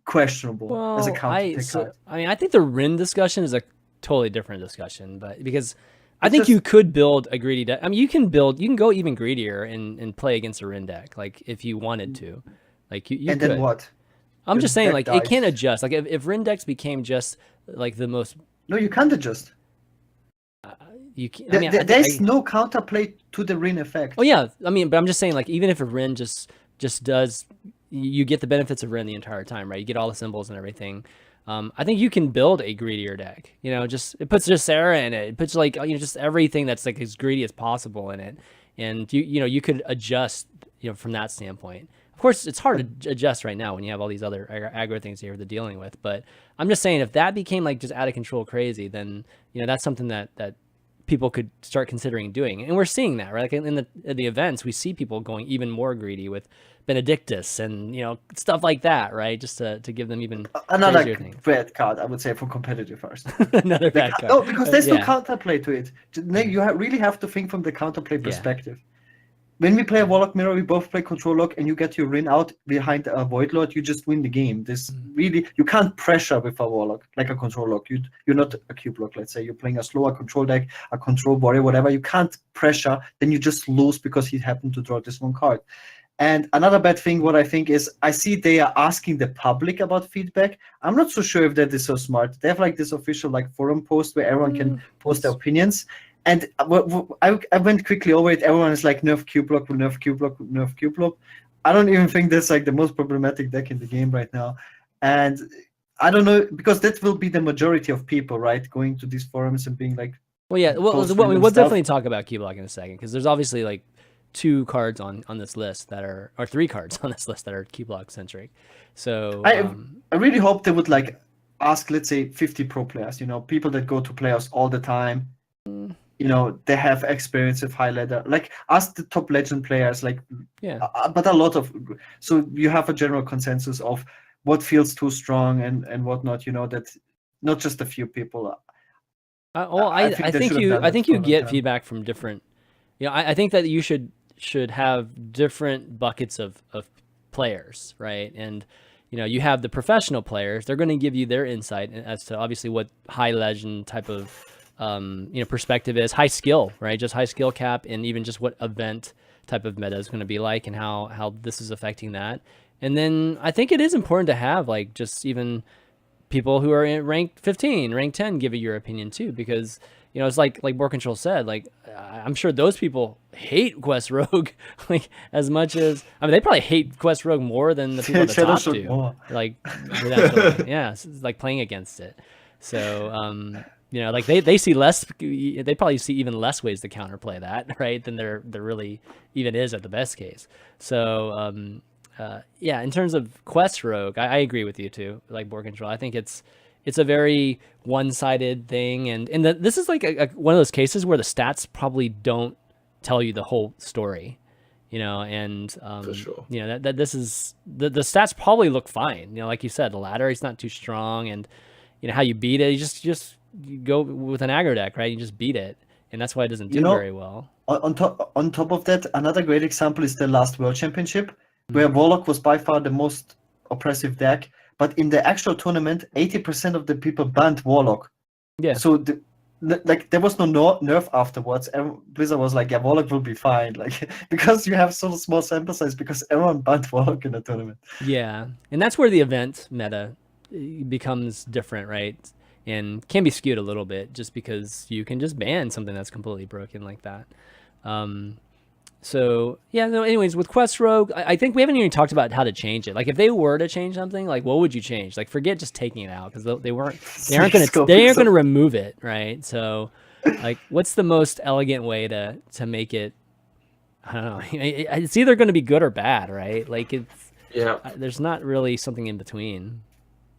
questionable as a counterplay card. I mean, I think the Rin discussion is a totally different discussion, but because I think you could build a greedy deck. I mean, you can go even greedier and play against a Rin deck, like if you wanted to. Like you and could. Then what? I'm just saying, like, it can adjust. Like if Rin decks became just like the most. No, you can't adjust. You can. There's no counterplay to the Rin effect. Oh yeah, I mean, but I'm just saying, like, even if a Rin just does, you get the benefits of Rin the entire time, right? You get all the symbols and everything. I think you can build a greedier deck. You know, it puts just Sarah in it. It puts like just everything that's like as greedy as possible in it, and you could adjust from that standpoint. Of course, it's hard to adjust right now when you have all these other aggro things you're dealing with. But I'm just saying, if that became like just out of control crazy, then that's something that people could start considering doing, and we're seeing that, right? Like in the events, we see people going even more greedy with Benedictus and stuff like that, right? Just to give them even another bad card, I would say, for competitive first. Another bad card. No, because there's no counterplay to it. You really have to think from the counterplay perspective. When we play a Warlock Mirror, we both play Control Lock, and you get your Rin out behind a Void Lord, you just win the game. You can't pressure with a Warlock like a Control Lock. You're not a Cube Lock, let's say. You're playing a slower Control deck, a Control Warrior, whatever. You can't pressure, then you just lose because he happened to draw this one card. And another bad thing, what I think is, I see they are asking the public about feedback. I'm not so sure if that is so smart. They have like this official like forum post where everyone can post their opinions. And I went quickly over it. Everyone is like, nerf Cube Block, nerf Cube Block, nerf Cube Block. I don't even think that's like the most problematic deck in the game right now. And I don't know, because that will be the majority of people, right? Going to these forums and being like... Well, yeah, we'll definitely talk about Cube Block in a second, because there's obviously like 2 cards on this list that are, or 3 cards on this list that are Cube Block centric. So I really hope they would like ask, let's say, 50 pro players, people that go to playoffs all the time. They have experience with high ladder. Like, ask the top legend players, but a lot of... So you have a general consensus of what feels too strong and whatnot, that not just a few people. I think you get feedback from different... I think that you should have different buckets of players, right? And, you have the professional players. They're going to give you their insight as to obviously what high legend type of perspective is, high skill, right? Just high skill cap, and even just what event type of meta is going to be like, and how this is affecting that. And then I think it is important to have like just even people who are in rank 15, rank 10 give you your opinion too, because you know, it's like BoarControl said, like I'm sure those people hate Quest Rogue like as much as, I mean, they probably hate Quest Rogue more than the people at the top do. Like potentially, yeah, it's like playing against it. So you know, like they see less, they probably see even less ways to counterplay that, right, than there really even is at the best case. So yeah, in terms of Quest Rogue, I agree with you too. Like BoarControl, I think it's a very one-sided thing, and this is like one of those cases where the stats probably don't tell you the whole story, you know. And For sure. you know, that this is the stats probably look fine, you know, like you said, the ladder is not too strong, and you know how you beat it, you go with an aggro deck, right? You just beat it, and that's why it doesn't do very well. On top of that, another great example is the last World Championship, where Warlock was by far the most oppressive deck, but in the actual tournament, 80% of the people banned Warlock. Yeah. So like there was no nerf afterwards. Blizzard was like, yeah, Warlock will be fine, like because you have so small sample size, because everyone banned Warlock in the tournament. Yeah, and that's where the event meta becomes different, right? And can be skewed a little bit just because you can just ban something that's completely broken like that. So yeah, no, anyways, with Quest Rogue, I think we haven't even talked about how to change it. Like if they were to change something, like what would you change? Like forget just taking it out, because they aren't going to remove it, right? So like what's the most elegant way to make it? I don't know. It's either going to be good or bad, right? Like there's not really something in between.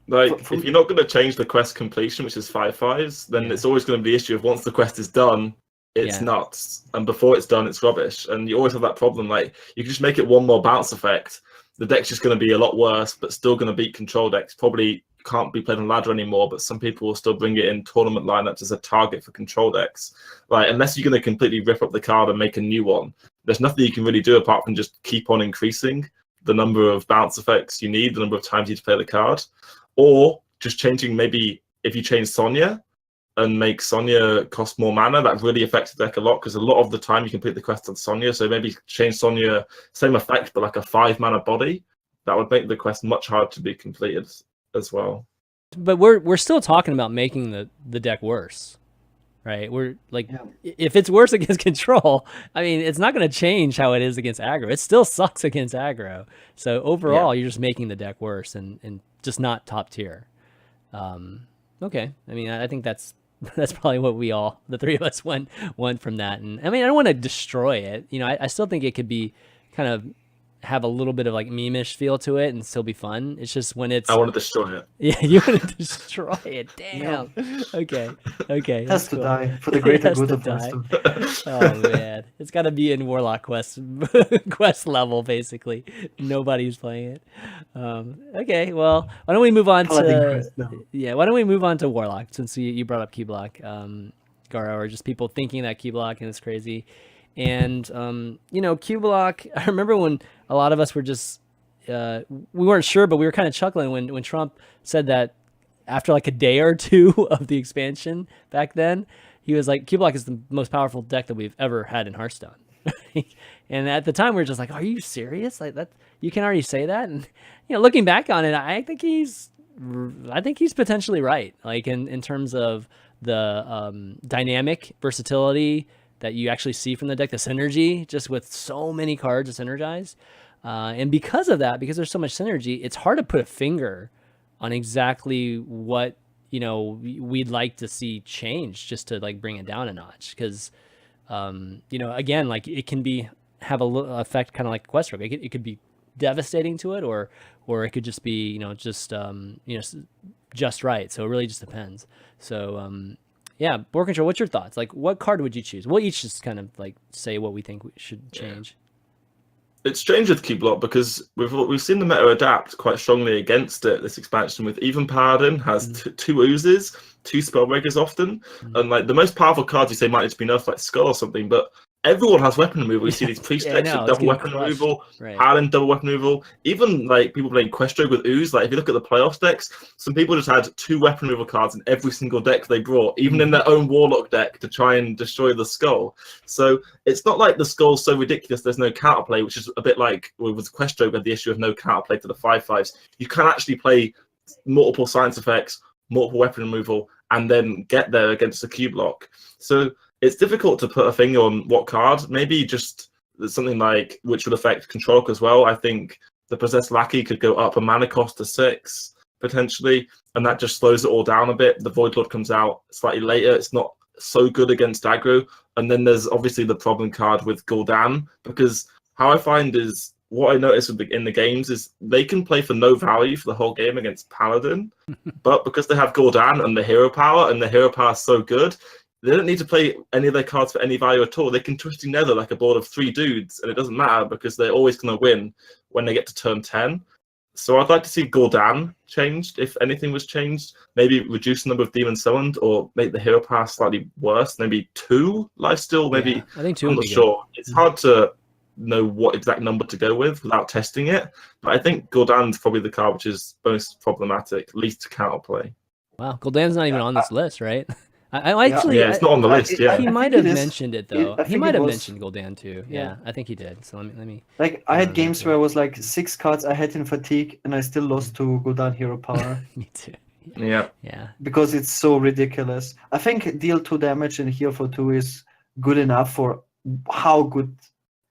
Like, if you're not going to change the quest completion, which is 5/5s, then it's always going to be the issue of once the quest is done, it's nuts, and before it's done, it's rubbish. And you always have that problem. Like, you can just make it one more bounce effect. The deck's just going to be a lot worse, but still going to beat control decks. Probably can't be played on ladder anymore, but some people will still bring it in tournament lineups as a target for control decks. Like, unless you're going to completely rip up the card and make a new one, there's nothing you can really do apart from just keep on increasing the number of bounce effects you need, the number of times you need to play the card. Or just changing, maybe if you change Sonya and make Sonya cost more mana, that really affects the deck a lot, because a lot of the time you complete the quest on Sonya. So maybe change Sonya, same effect, but like a 5-mana body. That would make the quest much harder to be completed as well. But we're still talking about making the deck worse, right? We're like, if it's worse against control, I mean, it's not going to change how it is against aggro. It still sucks against aggro. So overall, you're just making the deck worse and just not top tier. Okay, I mean, I think that's probably what the three of us went from that. And I mean, I don't want to destroy it. You know, I still think it could be kind of have a little bit of like meme-ish feel to it and still be fun. It's just when it's... I want to destroy it. Yeah, you want to destroy it. Damn. Yeah. Okay. It has to die for the greater good of us. Oh man, it's got to be in Warlock quest level basically. Nobody's playing it. Okay, well, why don't we move on to Warlock, since you brought up Keyblock, Gaara, or just people thinking that Keyblock and it's crazy. And you know, Keyblock, I remember when a lot of us were just we weren't sure, but we were kind of chuckling when Trump said that after like a day or two of the expansion back then, he was like, Keyblock is the most powerful deck that we've ever had in Hearthstone. And at the time we were just like, are you serious? Like that, you can already say that? And you know, looking back on it, I think he's potentially right. Like in terms of the dynamic versatility that you actually see from the deck, the synergy, just with so many cards to synergize. And because of that, because there's so much synergy, it's hard to put a finger on exactly what, you know, we'd like to see change just to like bring it down a notch. Because, you know, again, like it can have a little effect kind of like Quest Rogue. It could be devastating to it, or it could just be, you know, just, you know, just right. So it really just depends. So, yeah, BoarControl, what's your thoughts? Like, what card would you choose? We'll each just kind of like say what we think we should change. It's strange with Keyblock because we've seen the meta adapt quite strongly against it this expansion. With even Paladin has two oozes, 2 Spellbreakers often, and like the most powerful cards you say might just be nerfed, like Skull or something, but everyone has weapon removal. You see these priest decks with double weapon removal, Paladin double weapon removal. Even like people playing Quest Rogue with ooze. Like if you look at the playoffs decks, some people just had 2 weapon removal cards in every single deck they brought, even in their own Warlock deck, to try and destroy the Skull. So it's not like the Skull's so ridiculous there's no counterplay, which is a bit like with Quest Rogue had the issue of no counterplay to the 5/5s. You can actually play multiple science effects, multiple weapon removal, and then get there against a cube lock. So it's difficult to put a finger on what card. Maybe just something like which would affect control as well. I think the Possessed Lackey could go up a mana cost to 6 potentially, and that just slows it all down a bit. The Void Lord comes out slightly later. It's not so good against aggro. And then there's obviously the problem card with Gul'dan, because how I find is what I notice in the games is they can play for no value for the whole game against Paladin, but because they have Gul'dan and the hero power, and the hero power is so good, they don't need to play any of their cards for any value at all. They can Twisting Nether like a board of 3 dudes, and it doesn't matter because they're always going to win when they get to turn 10. So I'd like to see Gul'dan changed, if anything was changed. Maybe reduce the number of demons summoned, or make the hero power slightly worse. Maybe 2 lifesteal. Maybe Yeah, I think 2 I'm would not be sure. It's hard to know what exact number to go with without testing it. But I think Gul'dan's probably the card which is most problematic, least to counterplay. Wow, Gul'dan's not even on this list, right? I actually, it's not on the list. Yeah, he might have mentioned it though. I He think might it have was- mentioned Gul'dan too. Yeah, I think he did. So let me. Like I had games where I was like 6 cards ahead in fatigue, and I still lost to Gul'dan hero power Me too. yeah. Yeah. because it's so ridiculous. I think deal 2 damage and heal for 2 is good enough for how good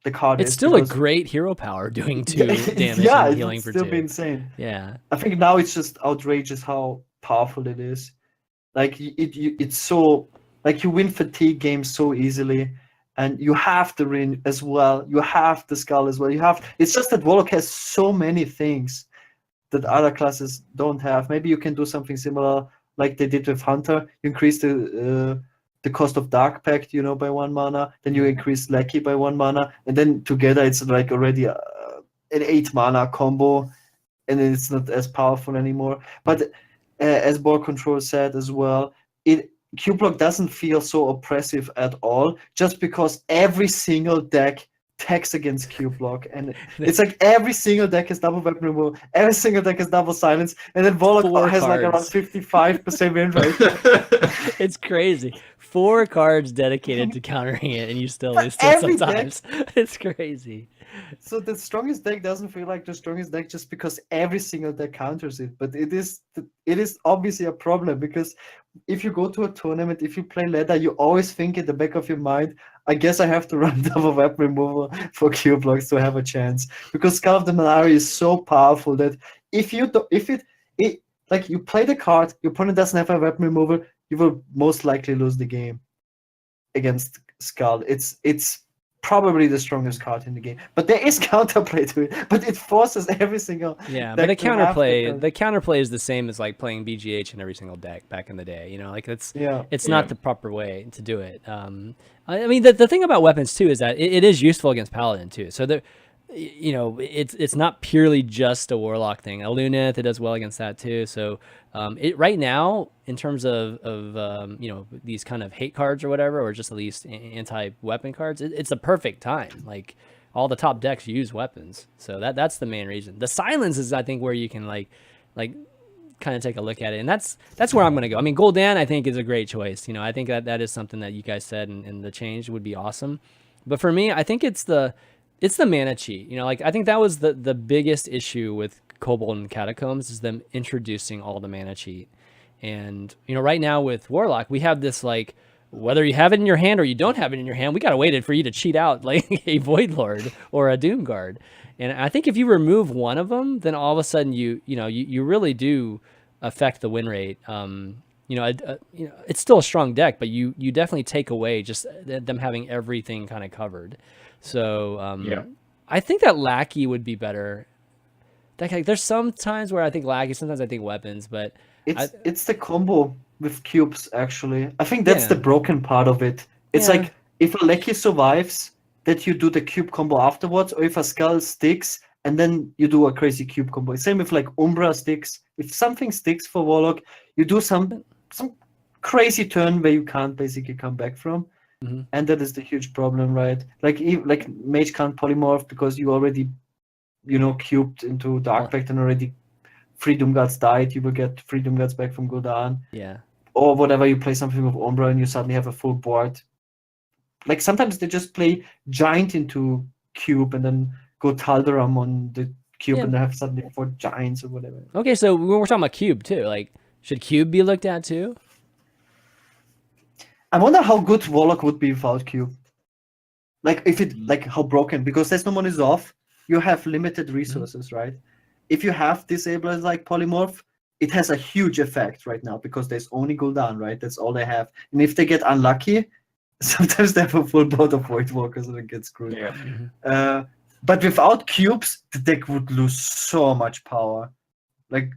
the card is. It's still a because- great hero power doing 2 damage yeah, and healing it's for still 2. be insane. Yeah. I think now it's just outrageous how powerful it is. Like it's so like you win fatigue games so easily, and you have the ring as well. You have the skull as well. It's just that Warlock has so many things that other classes don't have. Maybe you can do something similar like they did with Hunter. You increase the cost of Dark Pact, by 1 mana. Then you increase Lackey by 1 mana, and then together it's like already an 8 mana combo, and then it's not as powerful anymore. But as BoarControl said as well, Q-Block doesn't feel so oppressive at all, just because every single deck attacks against Q-Block, and it's like every single deck has double weapon removal, every single deck has double silence, and then Warlock 4 has like around cards. 55% win rate. It's crazy. 4 cards dedicated to countering it, and you still lose still every sometimes. It's crazy. So the strongest deck doesn't feel like the strongest deck just because every single deck counters it, but it is obviously a problem, because if you go to a tournament, if you play ladder, you always think in the back of your mind, I guess I have to run double weapon removal for Q blocks to have a chance, because Skull of the Manari is so powerful that if you play the card, your opponent doesn't have a weapon removal, you will most likely lose the game against Skull. It's probably the strongest card in the game, but there is counterplay to it, but it forces every single Yeah, deck but to have the counterplay is the same as like playing BGH in every single deck back in the day. Like it's not the proper way to do it. I mean, the thing about weapons too is that it is useful against Paladin too. So it's not purely just a Warlock thing. A Lunith, it does well against that too. So right now, in terms of these kind of hate cards or whatever, or just at least anti-weapon cards, it's a perfect time. Like all the top decks use weapons, so that's the main reason. The silence is, I think, where you can like kind of take a look at it, and that's where I'm gonna go. I mean, Gul'dan I think is a great choice. I think that is something that you guys said, and the change would be awesome. But for me, I think it's the mana cheat. Like I think that was the biggest issue with Kobold and Catacombs, is them introducing all the mana cheat. And right now with Warlock, we have this like, whether you have it in your hand or you don't have it in your hand, we gotta wait for you to cheat out like a Void Lord or a Doom Guard. And I think if you remove one of them, then all of a sudden you really do affect the win rate. It's still a strong deck, but you definitely take away just them having everything kind of covered. So I think that Lackey would be better. There's some times where I think Lackey, sometimes I think weapons, but it's the combo with cubes, actually. I think that's the broken part of it. It's like if a Lackey survives, that you do the cube combo afterwards, or if a Skull sticks and then you do a crazy cube combo. Same if like Umbra sticks. If something sticks for Warlock, you do some crazy turn where you can't basically come back from. Mm-hmm. And that is the huge problem, right? Like Mage can't polymorph because you already cubed into Dark Pact and already 3 Doom Guards died. You will get 3 Doom Guards back from Gul'dan. Yeah. Or whatever, you play something with Umbra and you suddenly have a full board. Like sometimes they just play Giant into Cube and then go Taldaram on the Cube and they have suddenly 4 Giants or whatever. Okay, so we're talking about Cube too. Like, should Cube be looked at too? I wonder how good Warlock would be without Cube. Like if it how broken, because there's no monies off, you have limited resources, right? If you have disablers like Polymorph, it has a huge effect right now because there's only Gul'dan, right? That's all they have. And if they get unlucky, sometimes they have a full board of Voidwalkers and it gets screwed. Yeah. But without cubes, the deck would lose so much power. Like,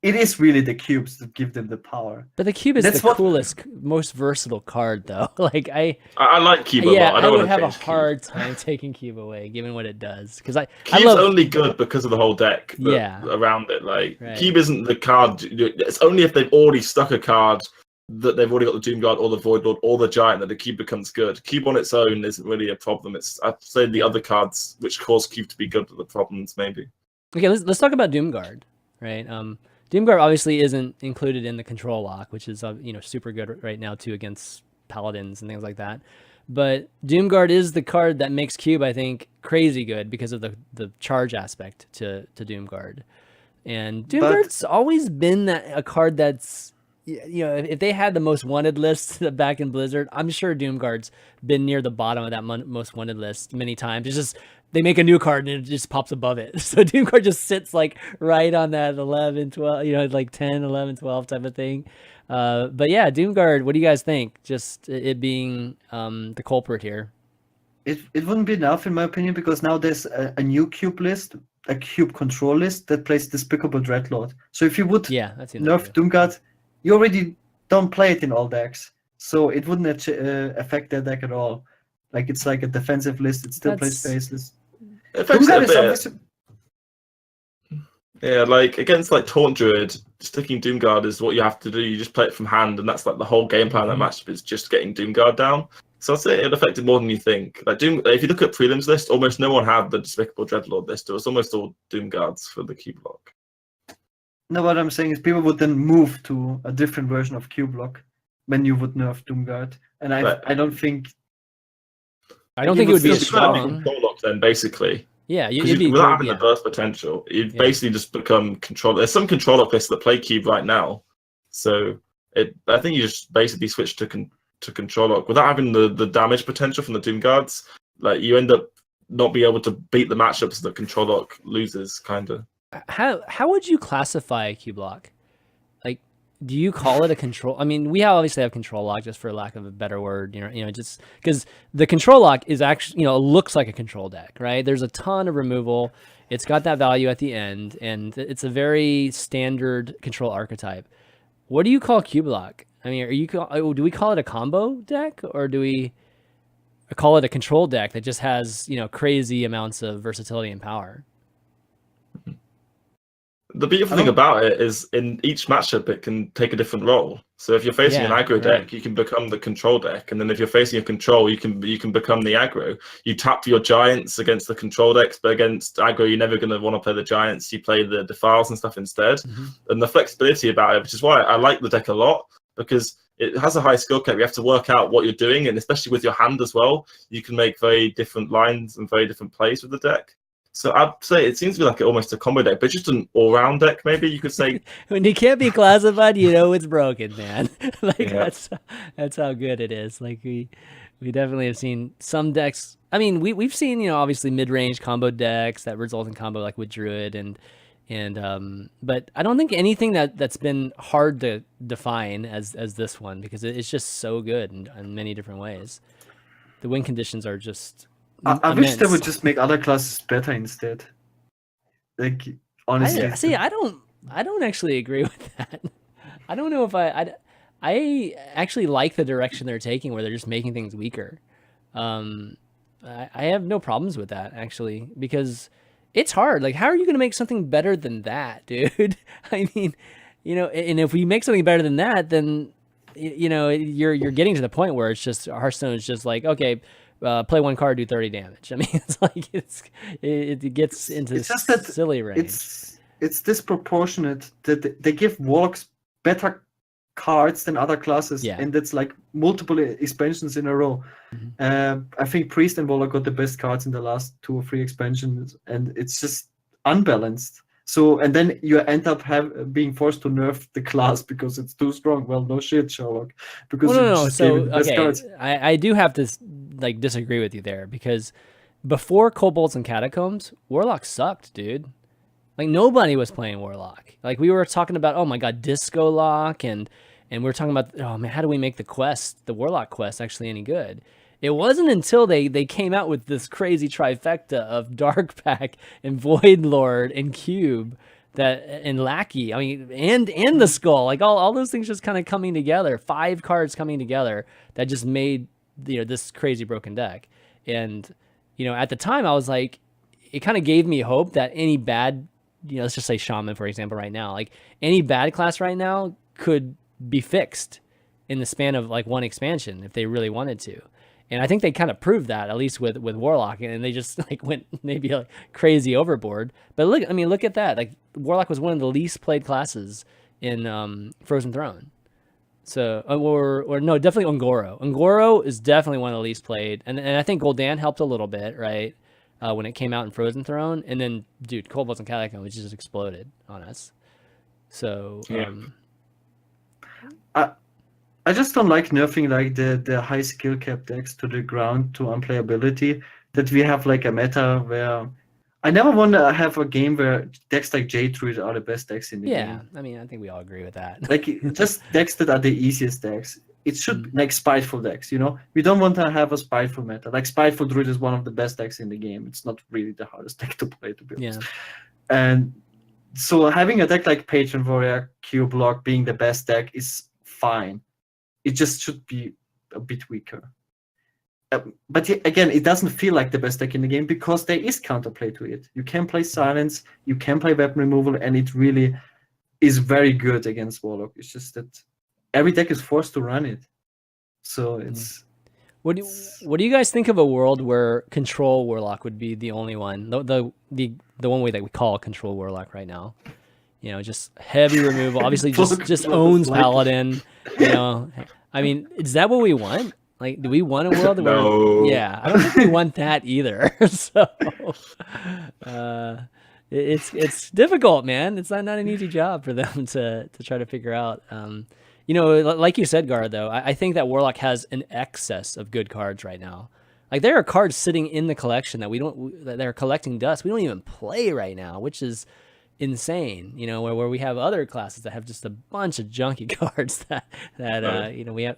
it is really the cubes that give them the power. But the cube is the coolest, most versatile card, though. Like I like cube a lot. I would have a hard time taking cube away, given what it does. Because Cube's only good because of the whole deck around it. Like Cube isn't the card. It's only if they've already stuck a card that they've already got the Doomguard or the Voidlord or the Giant that the cube becomes good. Cube on its own isn't really a problem. It's I'd say the other cards which cause Cube to be good are the problems, maybe. Okay, let's talk about Doomguard, right? Doomguard obviously isn't included in the control lock, which is super good right now too against paladins and things like that. But Doomguard is the card that makes Cube, I think, crazy good because of the charge aspect to Doomguard. And Doomguard's always been a card that's, if they had the most wanted list back in Blizzard, I'm sure Doomguard's been near the bottom of that most wanted list many times. It's just they make a new card and it just pops above it. So Doomguard just sits like right on that 11, 12, like 10, 11, 12 type of thing. But yeah, Doomguard, what do you guys think? Just it being the culprit here. It wouldn't be enough in my opinion because now there's a new cube list, a cube control list that plays Despicable Dreadlord. So if you would nerf Doomguard, you already don't play it in all decks. So it wouldn't affect their deck at all. Like it's like a defensive list, it still plays faceless. Yeah, like against like Taunt Druid, sticking Doomguard is what you have to do. You just play it from hand, and that's like the whole game plan of that matchup is just getting Doomguard down. So I'd say it affected more than you think. Like if you look at prelims list, almost no one had the Despicable Dreadlord list. It was almost all Doomguards for the Cube Lock. No, what I'm saying is people would then move to a different version of Cube Lock when you would nerf Doomguard, and I don't think. I don't think it would be as strong. Control lock then, basically. Yeah, without having the burst potential, you'd basically just become control. There's some control lock lists that play Cube right now, so I think you just basically switch to control lock without having the damage potential from the Doomguards. Like you end up not being able to beat the matchups that control lock loses, kind of. How would you classify a Cube Lock? Like, do you call it a control? I mean, we obviously have control lock, just for lack of a better word, just because the control lock is actually, looks like a control deck, right? There's a ton of removal. It's got that value at the end, and it's a very standard control archetype. What do you call Cube Lock? I mean, do we call it a combo deck, or do we call it a control deck that just has, crazy amounts of versatility and power? The beautiful thing about it is in each matchup, it can take a different role. So if you're facing an aggro deck, you can become the control deck. And then if you're facing a control, you can become the aggro. You tap your giants against the control decks, but against aggro, you're never going to want to play the giants. You play the defiles and stuff instead. And the flexibility about it, which is why I like the deck a lot, because it has a high skill cap. You have to work out what you're doing. And especially with your hand as well, you can make very different lines and very different plays with the deck. So I'd say it seems to be like almost a combo deck, but just an all-round deck, maybe you could say. When you can't be classified, it's broken, man. That's how good it is. Like we definitely have seen some decks. I mean, we've seen obviously mid-range combo decks that result in combo like with Druid but I don't think anything that's been hard to define as this one, because it's just so good in many different ways. The win conditions are just. I wish they would just make other classes better instead. Like honestly, I don't actually agree with that. I don't know if I actually like the direction they're taking, where they're just making things weaker. I have no problems with that actually, because it's hard. Like, how are you going to make something better than that, dude? I mean, and if we make something better than that, then you're getting to the point where it's just Hearthstone is just like, okay. Play one card, do 30 damage. I mean, it's like it gets into it's just that silly range. It's disproportionate that they give Warlocks better cards than other classes, and that's like multiple expansions in a row. I think Priest and Warlock got the best cards in the last 2 or 3 expansions, and it's just unbalanced. So, and then you end up being forced to nerf the class because it's too strong. Well, no shit, Shudderwock, because you just gave it the best cards. I do have to like disagree with you there, because before Kobolds and Catacombs, Warlock sucked, dude. Like nobody was playing Warlock. Like we were talking about, oh my god, Disco Lock, and we were talking about, oh man, how do we make the Warlock quest actually any good? It wasn't until they came out with this crazy trifecta of Dark Pack and Void Lord and Cube and Lackey, I mean, and the Skull, like all those things just kind of coming together, 5 cards coming together that just made, this crazy broken deck. And, at the time I was like, it kind of gave me hope that any bad, let's just say Shaman, for example, right now, like any bad class right now could be fixed in the span of like one expansion if they really wanted to. And I think they kind of proved that, at least with Warlock, and they just like went maybe like crazy overboard. But look at that. Like Warlock was one of the least played classes in Frozen Throne. So or no, definitely Ungoro. Ungoro is definitely one of the least played, and I think Gul'dan helped a little bit, right? When it came out in Frozen Throne, and then dude, Kobolds and Catacombs just exploded on us. So yeah. I just don't like nerfing like the high skill cap decks to the ground to unplayability. That we have like a meta where I never want to have a game where decks like Jade Druid are the best decks in the game. Yeah, I mean, I think we all agree with that. Like just decks that are the easiest decks. It should be like spiteful decks, We don't want to have a spiteful meta. Like Spiteful Druid is one of the best decks in the game. It's not really the hardest deck to play, to be honest. And so having a deck like Patron Warrior, Q-Block being the best deck is fine. It just should be a bit weaker. But again, it doesn't feel like the best deck in the game because there is counterplay to it. You can play Silence, you can play Weapon Removal, and it really is very good against Warlock. It's just that every deck is forced to run it. So it's... What do you guys think of a world where Control Warlock would be the only one? The one way that we call Control Warlock right now. Just heavy removal. Obviously, just owns Paladin. I mean, is that what we want? Like, do we want a world where? No. Yeah, I don't think we want that either. So, it's difficult, man. It's not an easy job for them to try to figure out. Like you said, Gaara, though, I think that Warlock has an excess of good cards right now. Like there are cards sitting in the collection that they're collecting dust. We don't even play right now, which is insane, where we have other classes that have just a bunch of junky cards that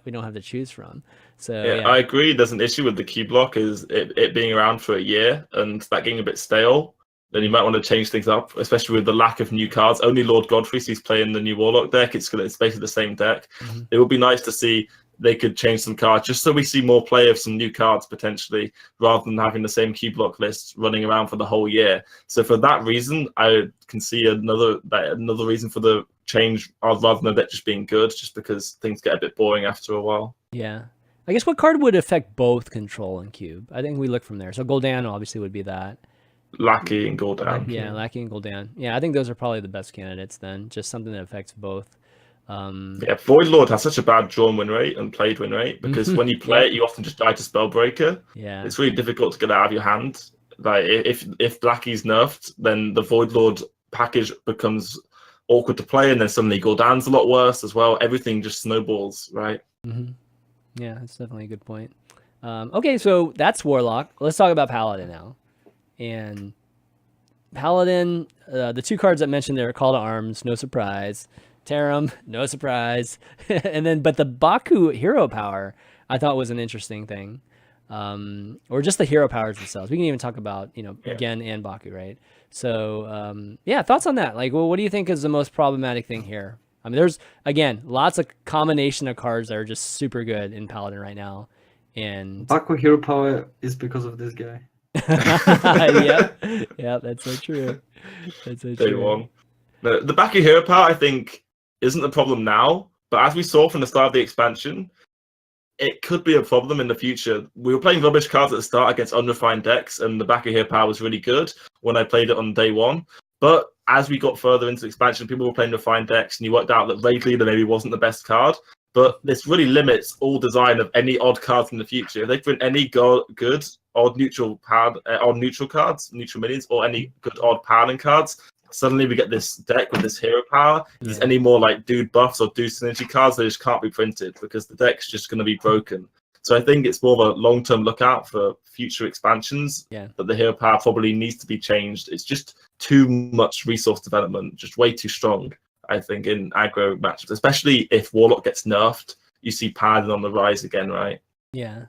we don't have to choose from. So yeah. I agree. There's an issue with the Q block is it being around for a year and that getting a bit stale. Then you might want to change things up, especially with the lack of new cards. Only Lord Godfrey's he's playing the new Warlock deck. It's basically the same deck. Mm-hmm. It would be nice to see they could change some cards just so we see more play of some new cards potentially, rather than having the same Q block list running around for the whole year. So for that reason, I can see another reason for the change rather than that just being good, just because things get a bit boring after a while. Yeah. I guess what card would affect both Control and Cube? I think we look from there. So Gul'dan obviously would be that. Lackey and Gul'dan. Yeah, Lackey and Gul'dan. Yeah, I think those are probably the best candidates then. Just something that affects both. Void Lord has such a bad drawn win rate and played win rate because when you play it, you often just die to Spellbreaker. Yeah, it's really difficult to get it out of your hand. Like if Lackey's nerfed, then the Void Lord package becomes awkward to play, and then suddenly Gul'dan's a lot worse as well. Everything just snowballs, right? Mm-hmm. Yeah, that's definitely a good point. Okay, so that's Warlock. Let's talk about Paladin now. And Paladin, the two cards I mentioned there are Call to Arms, no surprise. Tarim, no surprise. But the Baku hero power, I thought was an interesting thing. Or just the hero powers themselves. We can even talk about, Gen and Baku, right? So, thoughts on that? Like, well, what do you think is the most problematic thing here? I mean, there's, again, lots of combination of cards that are just super good in Paladin right now. And Baku hero power is because of this guy. Yeah, that's so true. That's so true. The Baku hero power, I think, isn't the problem now, but as we saw from the start of the expansion, it could be a problem in the future. We were playing rubbish cards at the start against unrefined decks, and the Baku hero power was really good when I played it on day one. But as we got further into expansion, people were playing refined decks, and you worked out that Raid Leader maybe wasn't the best card. But this really limits all design of any odd cards in the future. If they print any good odd neutral cards, neutral minions, or any good odd paladin cards, suddenly we get this deck with this hero power. If there's any more like dude buffs or dude synergy cards, they just can't be printed because the deck's just going to be broken. So I think it's more of a long-term lookout for future expansions. But the hero power probably needs to be changed. It's just too much resource development, just way too strong, I think, in aggro matchups, especially if Warlock gets nerfed. You see Paladin on the rise again, right? Yeah.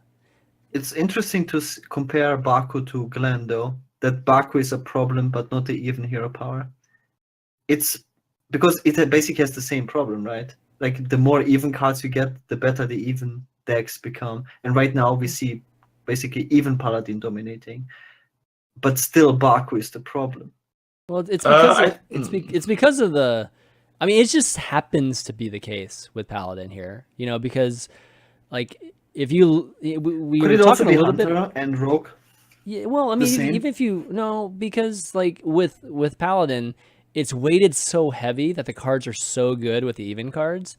It's interesting to compare Baku to Glenn, though. That Baku is a problem, but not the even hero power. It's because it basically has the same problem, right? Like the more even cards you get, the better the even decks become. And right now we see basically even Paladin dominating, but still Baku is the problem. Well, it's because it's because of the. I mean, it just happens to be the case with Paladin here, you know, because like if you we were talking a little bit and Rogue. Yeah, well, I mean, even if you because like with Paladin, it's weighted so heavy that the cards are so good with the even cards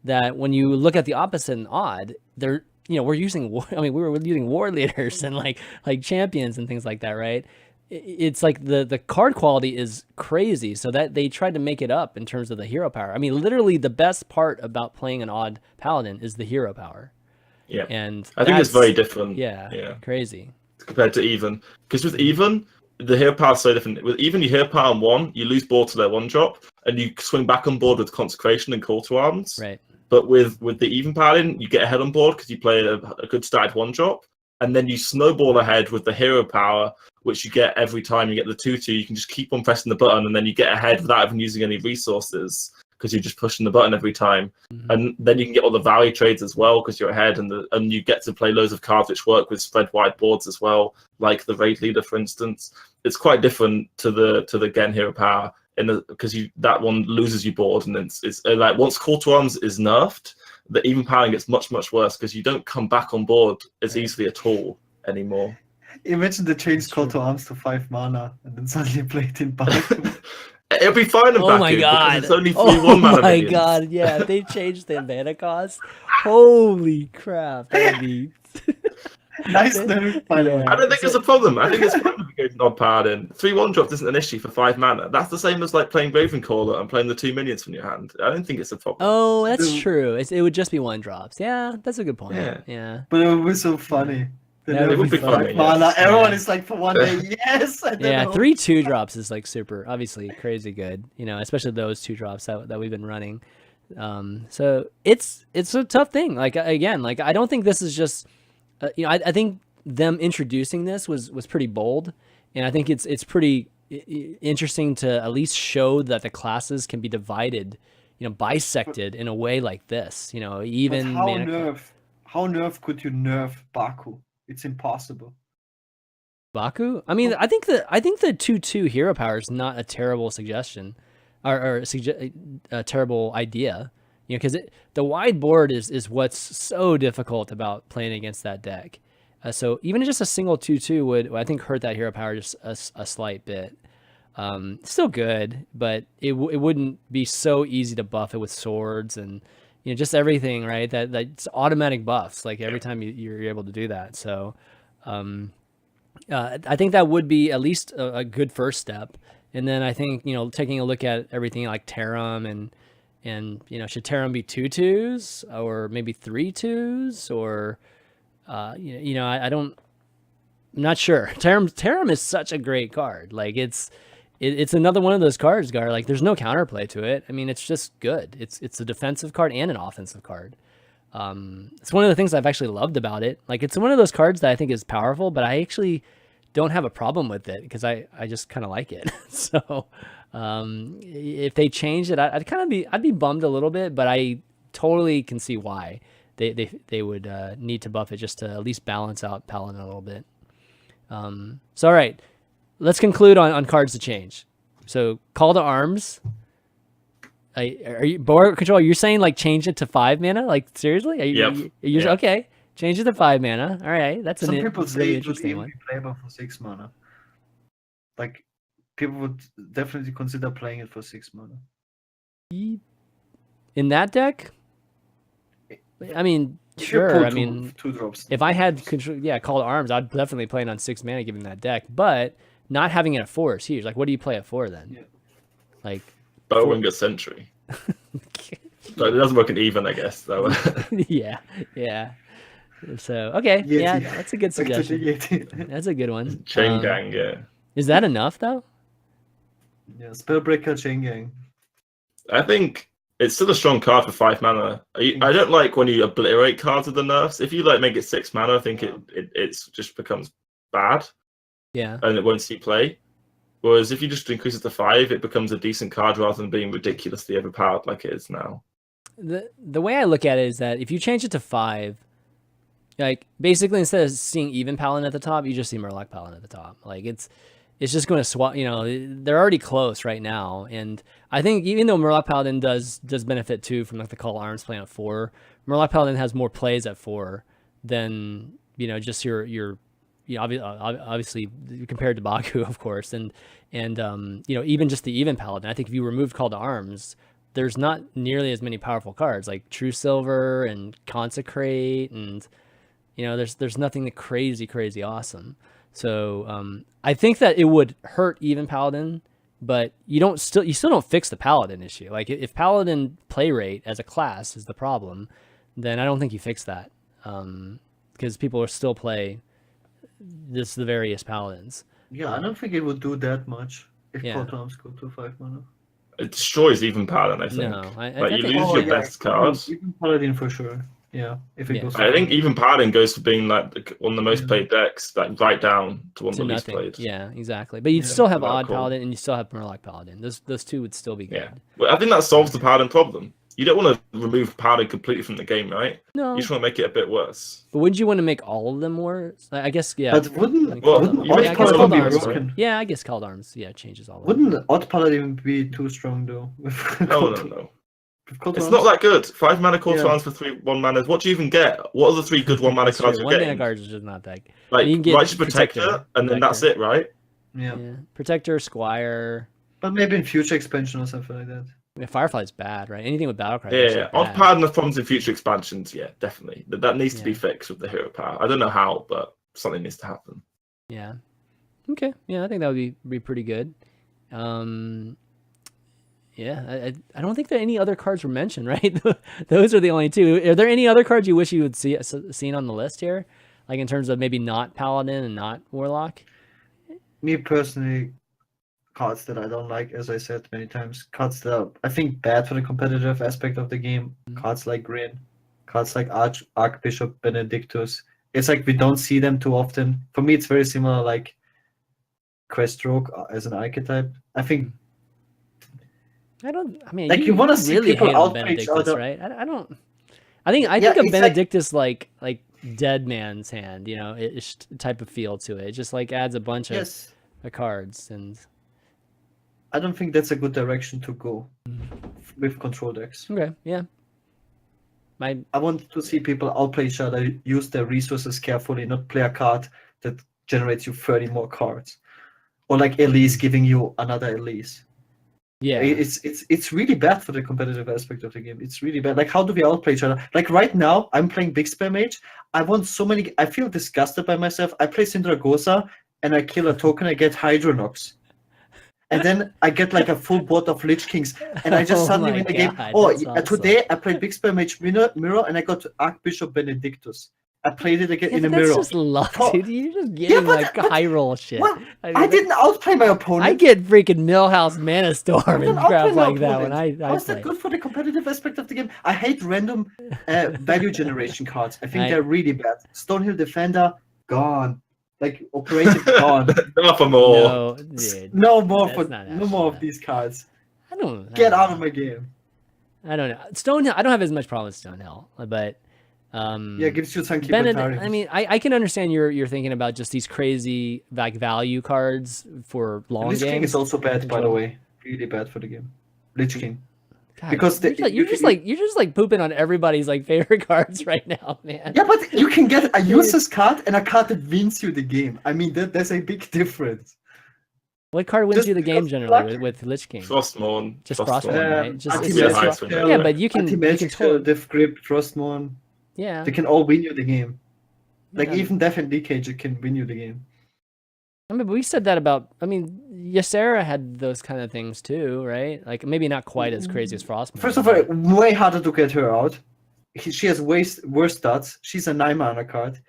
that when you look at the opposite and odd, they're we're using we were using war leaders and like champions and things like that, right? It's like the card quality is crazy, so that they tried to make it up in terms of the hero power. I mean, literally the best part about playing an odd Paladin is the hero power. Yeah, and I think it's very different. Yeah, crazy compared to even, because with even the hero power is so different. With even, you hero power on one, you lose board to their one drop, and you swing back on board with consecration and call to arms. Right. But with the even Paladin, you get ahead on board because you play a good started one drop, and then you snowball ahead with the hero power, which you get every time you get the 2/2. You can just keep on pressing the button, and then you get ahead without even using any resources because you're just pushing the button every time. And then you can get all the value trades as well because you're ahead, and you get to play loads of cards which work with spread wide boards as well, like the raid leader, for instance. It's quite different to the Gen hero power because that one loses you board, and it's like once call to arms is nerfed, the even powering gets much worse because you don't come back on board as easily at all anymore. Imagine the change call to arms to 5 mana and then suddenly play it in Baku. It'll be fine in Baku. Oh my god! It's only 3/1 mana. Oh my god! Yeah, if they changed the mana cost, holy crap! That would be nice nerf. I don't think it's a problem. I think it's fine if you go to odd Paladin. 3/1 drops isn't an issue for 5 mana. That's the same as like playing Ravencaller and playing the 2 minions from your hand. I don't think it's a problem. Oh, that's true. It would just be 1 drops. Yeah, that's a good point. Yeah. But it would be so funny. It would be funny. Mana. Everyone is like for one day, yes. Yeah, 3 2-drops is like super, obviously crazy good. Especially those 2 drops that we've been running. So it's a tough thing. Like again, like I don't think this is just. I think them introducing this was pretty bold, and I think it's pretty interesting to at least show that the classes can be divided, bisected in a way like this. Even how nerf could you nerf Baku? It's impossible. Baku? I mean, I think the 2/2 hero power is not a terrible suggestion, or a terrible idea. Because the wide board is what's so difficult about playing against that deck. So even just a single 2/2 would, I think, hurt that hero power just a slight bit. Still good, but it wouldn't be so easy to buff it with swords and just everything, right? That's automatic buffs. Like every time you're able to do that. So I think that would be at least a good first step. And then I think taking a look at everything like Tarim and should Tarim be 2/2s or maybe 3/2s or I'm not sure. Tarim is such a great card. Like it's another one of those cards, Gar. Like there's no counterplay to it. I mean, it's just good. It's a defensive card and an offensive card. It's one of the things I've actually loved about it. Like it's one of those cards that I think is powerful, but I actually don't have a problem with it because I just kind of like it. So if they changed it, I'd be bummed a little bit, but I totally can see why they would need to buff it just to at least balance out Paladin a little bit. So all right, let's conclude on cards to change. So call to arms. Are you BoarControl? You're saying like change it to 5 mana? Like seriously? You're okay. Change it to 5 mana. All right, that's some people say really it would interesting even one. be playable for 6 mana. Like people would definitely consider playing it for 6 mana. In that deck? I mean, sure. I mean, 2 drops. If I had control, call to arms, I'd definitely play it on 6 mana given that deck. But not having it at 4 is huge. Like, what do you play at 4 then? Yeah. Like Bowringer Sentry. So it doesn't work in even, I guess. Though. yeah. So okay, Yeti. yeah, that's a good Back to the suggestion. Yeti. That's a good one. Chain Gang, yeah. Is that enough though? Yeah, Spellbreaker Chain Gang. I think it's still a strong card for 5 mana. I don't like when you obliterate cards with the nerfs. If you like make it 6 mana, I think it just becomes bad. Yeah. And it won't see play. Whereas if you just increase it to 5, it becomes a decent card rather than being ridiculously overpowered like it is now. The way I look at it is that if you change it to 5, like basically instead of seeing even Paladin at the top, you just see Murloc Paladin at the top. Like it's just going to swap. You know, they're already close right now, and I think even though Murloc Paladin does benefit too from like the Call Arms playing at 4, Murloc Paladin has more plays at 4 than just your obviously compared to Baku, of course, and even just the even Paladin. I think if you remove Call to Arms, there's not nearly as many powerful cards like True Silver and Consecrate, and there's nothing that crazy awesome. So I think that it would hurt even Paladin, but you still don't fix the Paladin issue. Like if Paladin play rate as a class is the problem, then I don't think you fix that, because people will still play the various Paladins. Yeah, I don't think it would do that much if Yeah. Call to Arms go to 5 mana. It destroys even Paladin, I think. No, I you think- lose your best cards. Even Paladin for sure. Yeah, if it Yeah. goes. I think even Paladin goes for being like one of the most played decks, like right down to one of to the least nothing. played. Yeah, exactly. But you'd still have Without Odd call. Paladin and you still have Murloc Paladin. Those two would still be good. Yeah. Well, I think that solves the Paladin problem. You don't want to remove Paladin completely from the game, right? No. You just want to make it a bit worse. But wouldn't you want to make all of them more? I guess, yeah. But wouldn't Well, wouldn't you Odd make I guess Paladin Called Paladin be Arms. broken? Yeah, I guess Called Arms. Yeah, changes all of them. Wouldn't Odd Paladin be too strong though? No. With Call to It's Arms? not that good. 5 mana Call to Yeah. Arms for 3 1 manas. What do you even get? What are the 3 good 1 mana That's cards true. you're 1 getting? mana cards is just not that good. Like You can get Righteous Protector, and then that's it, right? Yeah. Yeah. Protector, Squire. But maybe in future expansion or something like that. Yeah, Firefly's bad, right? Anything with Battlecry. Yeah. Odd Paladin has problems in future expansions. Yeah, definitely. That needs to be Yeah. fixed with the hero power. I don't know how, but something needs to happen. Yeah. Okay. Yeah, I think that would be pretty good. Yeah, I don't think that any other cards were mentioned, right? Those are the only two. Are there any other cards you wish you would seen on the list here? Like in terms of maybe not Paladin and not Warlock? Me personally, cards that I don't like, as I said many times, cards that are, I think, bad for the competitive aspect of the game. Cards like Grin, cards like Archbishop Benedictus. It's like we don't see them too often. For me, it's very similar like Quest Rogue as an archetype. I think I mean, like you want to see really people hate on outplay each Benedictus, other. right? I don't. I think Yeah, of it's Benedictus like Dead Man's Hand, it's type of feel to it. It just like adds a bunch Yes, of cards, and I don't think that's a good direction to go with control decks. okay, yeah. I want to see people outplay each other, use their resources carefully, not play a card that generates you 30 more cards, or like Elise giving you another Elise. Yeah, It's really bad for the competitive aspect of the game. It's really bad. Like, how do we outplay each other? Like right now, I'm playing Big Spare Mage. I want so many. I feel disgusted by myself. I play Syndragosa and I kill a token. I get Hydronox, and then I get like a full board of Lich Kings, and I just Oh suddenly my win the game. God, Oh, that's awesome. today I played Big Spare Mage Mirror, and I got Archbishop Benedictus. I played it again yeah, in a but that's mirror. just luck, Oh. dude. You're just getting but high roll shit. Well, I I didn't outplay my opponent. I get freaking Millhouse Mana Storm I and didn't crap outplay my like that when opponent. I How's play. that good for the competitive aspect of the game? I hate random value generation cards. I think I- they're really bad. Stonehill Defender, gone. Like Operative, gone. Not for more. No, dude. No more That's for not no more of actually these cards. I don't Get know. out of my game. I don't know. Stonehill. I don't have as much problem with Stonehill, but Yeah, it gives you some Benedict. I mean, I can understand you're thinking about just these crazy like value cards for long Lich King games. is also bad, by the Control. way. Really bad for the game. Lich King. God, because you're just like pooping on everybody's like favorite cards right now, man. Yeah, but you can get a useless card and a card that wins you the game. I mean, there's a big difference. What card wins Just you the game because generally with Lich King? Frostmourne. Just Frostmourne, right? Just Anti-Magic it's- Spell. yeah, but you can Anti-Magic Spell, totally, Death Grip, Frostmourne. yeah. They can all win you the game. Like Yeah. even Death and Decage can win you the game. I mean, but we said that about. I mean, Ysera had those kind of things too, right? Like maybe not quite as crazy as Frostmourne. First of all, way harder to get her out. She has worse stats. She's a 9-mana card.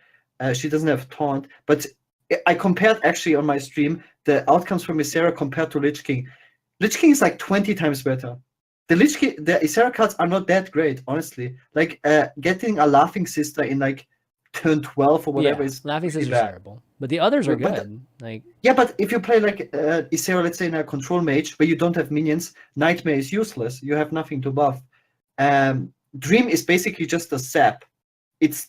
She doesn't have taunt. But I compared actually on my stream the outcomes from Ysera compared to Lich King. Lich King is like 20 times better. The Ysera cards are not that great, honestly. Like getting a Laughing Sister in like turn 12 or whatever is Laughing really Sister's bad. terrible. But the others are good. But if you play like Ysera, let's say in a control mage where you don't have minions, Nightmare is useless. You have nothing to buff. Dream is basically just a sap. It's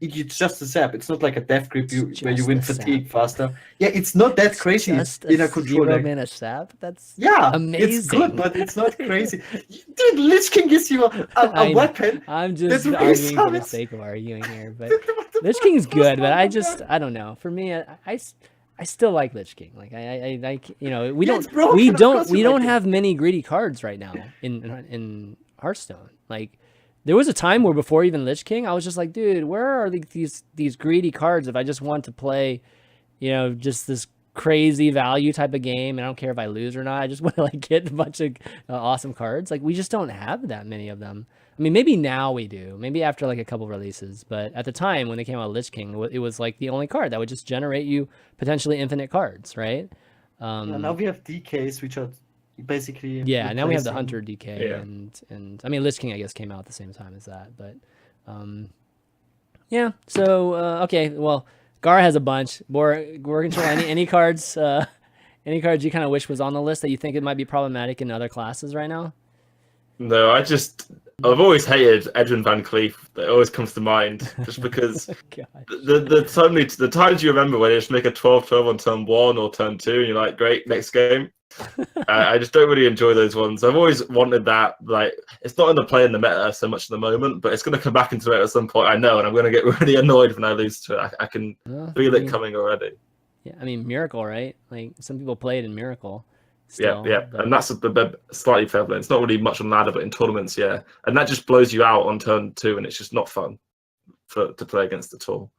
just a sap. It's not like a death grip where you win fatigue faster. Yeah, it's not that crazy in a control deck. 0-mana sap? That's amazing. It's good, but it's not crazy. Dude, Lich King gives you a weapon. I'm just arguing for the sake of arguing here, but Lich King's good, but I don't know. For me, I still like Lich King. Like I like, you know, we don't have many greedy cards right now in Hearthstone. Like there was a time where before even Lich King, I was just like, dude, where are these greedy cards if I just want to play, you know, just this crazy value type of game, and I don't care if I lose or not. I just want to like get a bunch of awesome cards. Like we just don't have that many of them. I mean, maybe now we do. Maybe after like a couple releases, but at the time when they came out with Lich King, it was like the only card that would just generate you potentially infinite cards, right? Now we have DKs, which are basically now we have the Hunter DK and I mean Lich King I guess came out at the same time as that, but so okay, well Gaara has a bunch. BoarControl, any cards any cards you kind of wish was on the list that you think it might be problematic in other classes right now? No, I've always hated Edwin Van Cleef. That always comes to mind just because the times you remember when you just make a 12/12 on turn 1 or turn 2 and you're like, great, next game. I just don't really enjoy those ones. I've always wanted that. Like, it's not in the play in the meta so much at the moment, but it's going to come back into it at some point. I know, and I'm going to get really annoyed when I lose to it. I can feel it coming already. Yeah, I mean Miracle, right? Like some people play it in Miracle. Still, and that's slightly prevalent. It's not really much on ladder, but in tournaments, and that just blows you out on turn 2, and it's just not fun to play against at all.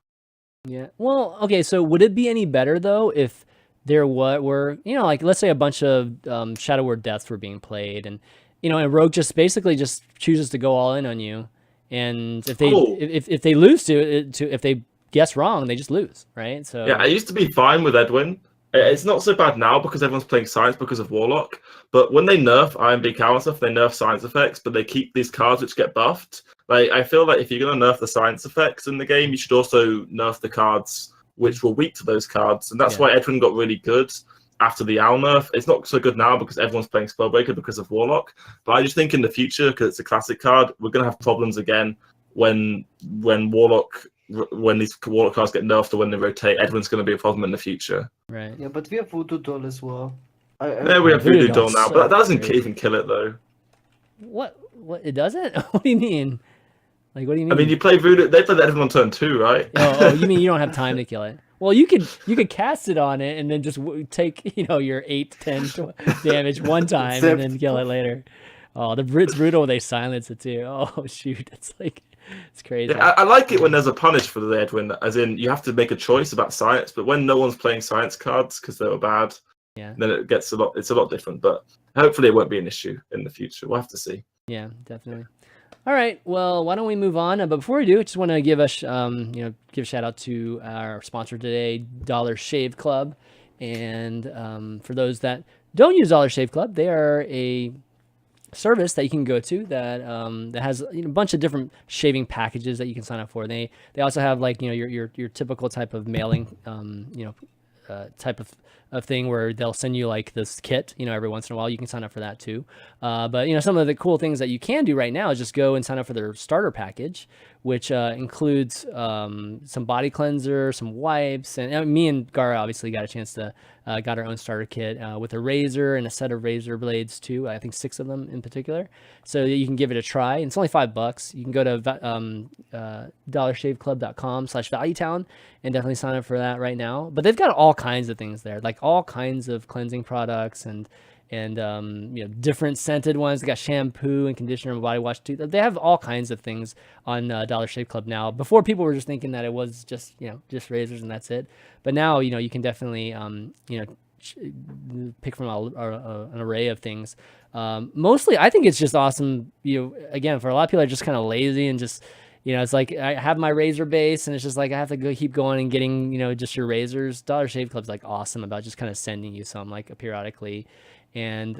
Yeah. Well, okay. So would it be any better though if there were you know, like let's say a bunch of Shadow Word Deaths were being played, and you know, and Rogue just basically just chooses to go all in on you, and if they if they lose if they guess wrong, they just lose, right? So I used to be fine with Edwin. It's not so bad now because everyone's playing Science because of Warlock. But when they nerf IMB Cow and stuff, they nerf Science effects, but they keep these cards which get buffed. Like I feel like if you're going to nerf the Science effects in the game, you should also nerf the cards which were weak to those cards. And that's why Edwin got really good after the Owl nerf. It's not so good now because everyone's playing Spellbreaker because of Warlock. But I just think in the future, because it's a classic card, we're going to have problems again when these Warlock cards get nerfed or when they rotate. Edwin's going to be a problem in the future. Right. Yeah, but we have Voodoo Doll as well. We have Voodoo Doll now, but that doesn't even kill it though. What? It doesn't? What do you mean? Like, what do you mean? I mean, you play Voodoo. They play Edwin on turn 2, right? Oh, you mean you don't have time to kill it? Well, you could cast it on it and then just take your 8, 10 damage one time and then kill it later. Oh, it's brutal when they silence it too. Oh shoot, it's crazy. Yeah, I like it when there's a punish for the Edwin, as in you have to make a choice about Science, but when no one's playing Science cards because they were bad, then it gets it's a lot different. But hopefully it won't be an issue in the future. We'll have to see. Yeah, definitely. All right, well, why don't we move on? But before we do, I just want to give a shout out to our sponsor today, Dollar Shave Club. And for those that don't use Dollar Shave Club, they are a service that you can go to that has a bunch of different shaving packages that you can sign up for. They also have your typical type of mailing type of thing where they'll send you like this kit every once in a while. You can sign up for that too, but some of the cool things that you can do right now is just go and sign up for their starter package, which includes some body cleanser, some wipes, and me and Gaara obviously got a chance to got our own starter kit with a razor and a set of razor blades too. I think 6 of them in particular, so that you can give it a try. And it's only $5. You can go to dollarshaveclub.com/valuetown and definitely sign up for that right now. But they've got all kinds of things there. Like like all kinds of cleansing products and different scented ones. They got shampoo and conditioner and body wash too. They have all kinds of things on Dollar Shave Club now. Before, people were just thinking that it was just razors and that's it. But now, you can definitely pick from an array of things. Mostly, I think it's just awesome. Again, for a lot of people are just kind of lazy and just, it's like I have my razor base and it's just like I have to keep going and getting, just your razors. Dollar Shave Club's like awesome about just kind of sending you some like periodically. And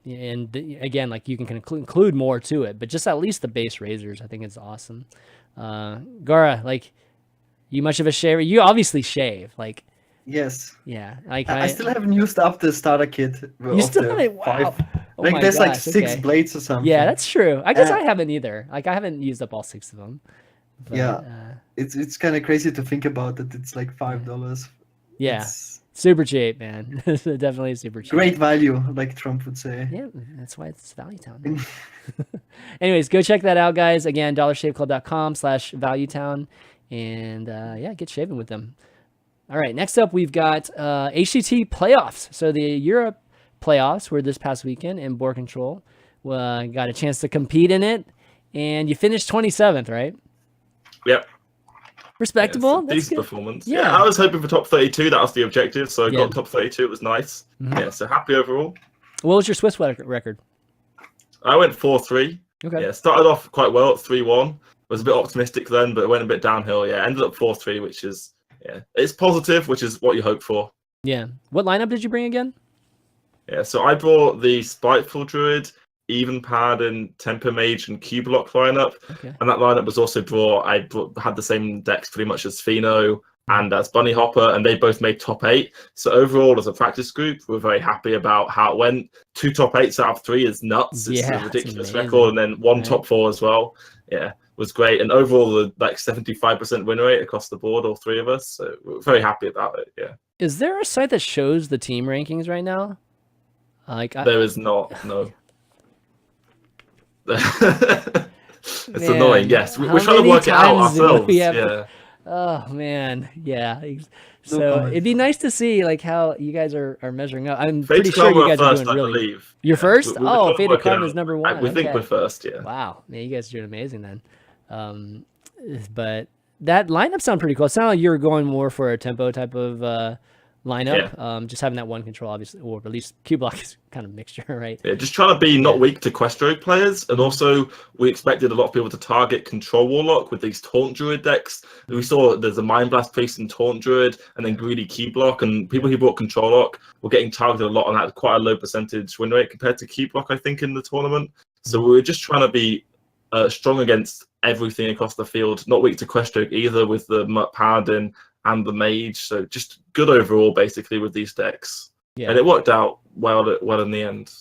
again, like you can include more to it, but just at least the base razors, I think it's awesome. Gaara, like, you much of a shaver? You obviously shave, like. Yes. Yeah. Like I still haven't used up the starter kit. You still haven't? Wow. Oh like there's gosh, like 6 blades or something. Yeah, that's true. I guess I haven't either. Like I haven't used up all 6 of them. But, yeah. It's kind of crazy to think about that. It's like $5. Yeah. Super cheap, man. Definitely super cheap. Great value, like Trump would say. Yeah, that's why it's Valuetown. Anyways, go check that out, guys. Again, dollarshaveclub.com/Valuetown. And get shaving with them. All right, next up, we've got HCT Playoffs. So the Europe Playoffs were this past weekend, and BoarControl got a chance to compete in it. And you finished 27th, right? Yep. Respectable. Yeah, decent performance. Yeah, I was hoping for top 32. That was the objective. So I got top 32. It was nice. Mm-hmm. Yeah, so happy overall. What was your Swiss record? I went 4-3. Okay. Yeah, started off quite well at 3-1. Was a bit optimistic then, but it went a bit downhill. Yeah, ended up 4-3, which is, it's positive, which is what you hope for. Yeah. What lineup did you bring again? Yeah, so I brought the Spiteful Druid, Even Pad, and Temper Mage and Q-Block lineup. Okay. And that lineup was also had the same decks pretty much as Pheno and as Bunny Hopper, and they both made top 8. So overall, as a practice group, we're very happy about how it went. 2 top 8s out of 3 is nuts. It's a ridiculous record, and then 1 top 4 as well. Yeah, was great. And overall, the 75% win rate across the board, all 3 of us. So we're very happy about it. Yeah. Is there a site that shows the team rankings right now? There is not. No. It's annoying. Yes, we're trying to work it out ourselves. Yeah. Oh man, yeah. So it'd be nice to see like how you guys are measuring up. I'm pretty sure you guys are doing really. You're first. Faded Karma is number 1. We think we're first. Yeah. Wow, man, you guys are doing amazing then. But that lineup sounded pretty cool. It sounded like you were going more for a tempo type of lineup. Yeah. Just having that 1 control, obviously, or at least Q-Block is kind of mixture, right? Yeah, just trying to be not weak to Questrogue players. And also, we expected a lot of people to target Control Warlock with these Taunt Druid decks. We saw there's a Mind Blast Priest and Taunt Druid, and then Greedy Q-Block. And people who bought Control Lock were getting targeted a lot, and had quite a low percentage win rate compared to Q-Block, I think, in the tournament. So we were just trying to be strong against everything across the field, not weak to Questrogue either, with the Paladin and the Mage. So just good overall, basically, with these decks. Yeah. And it worked out well in the end.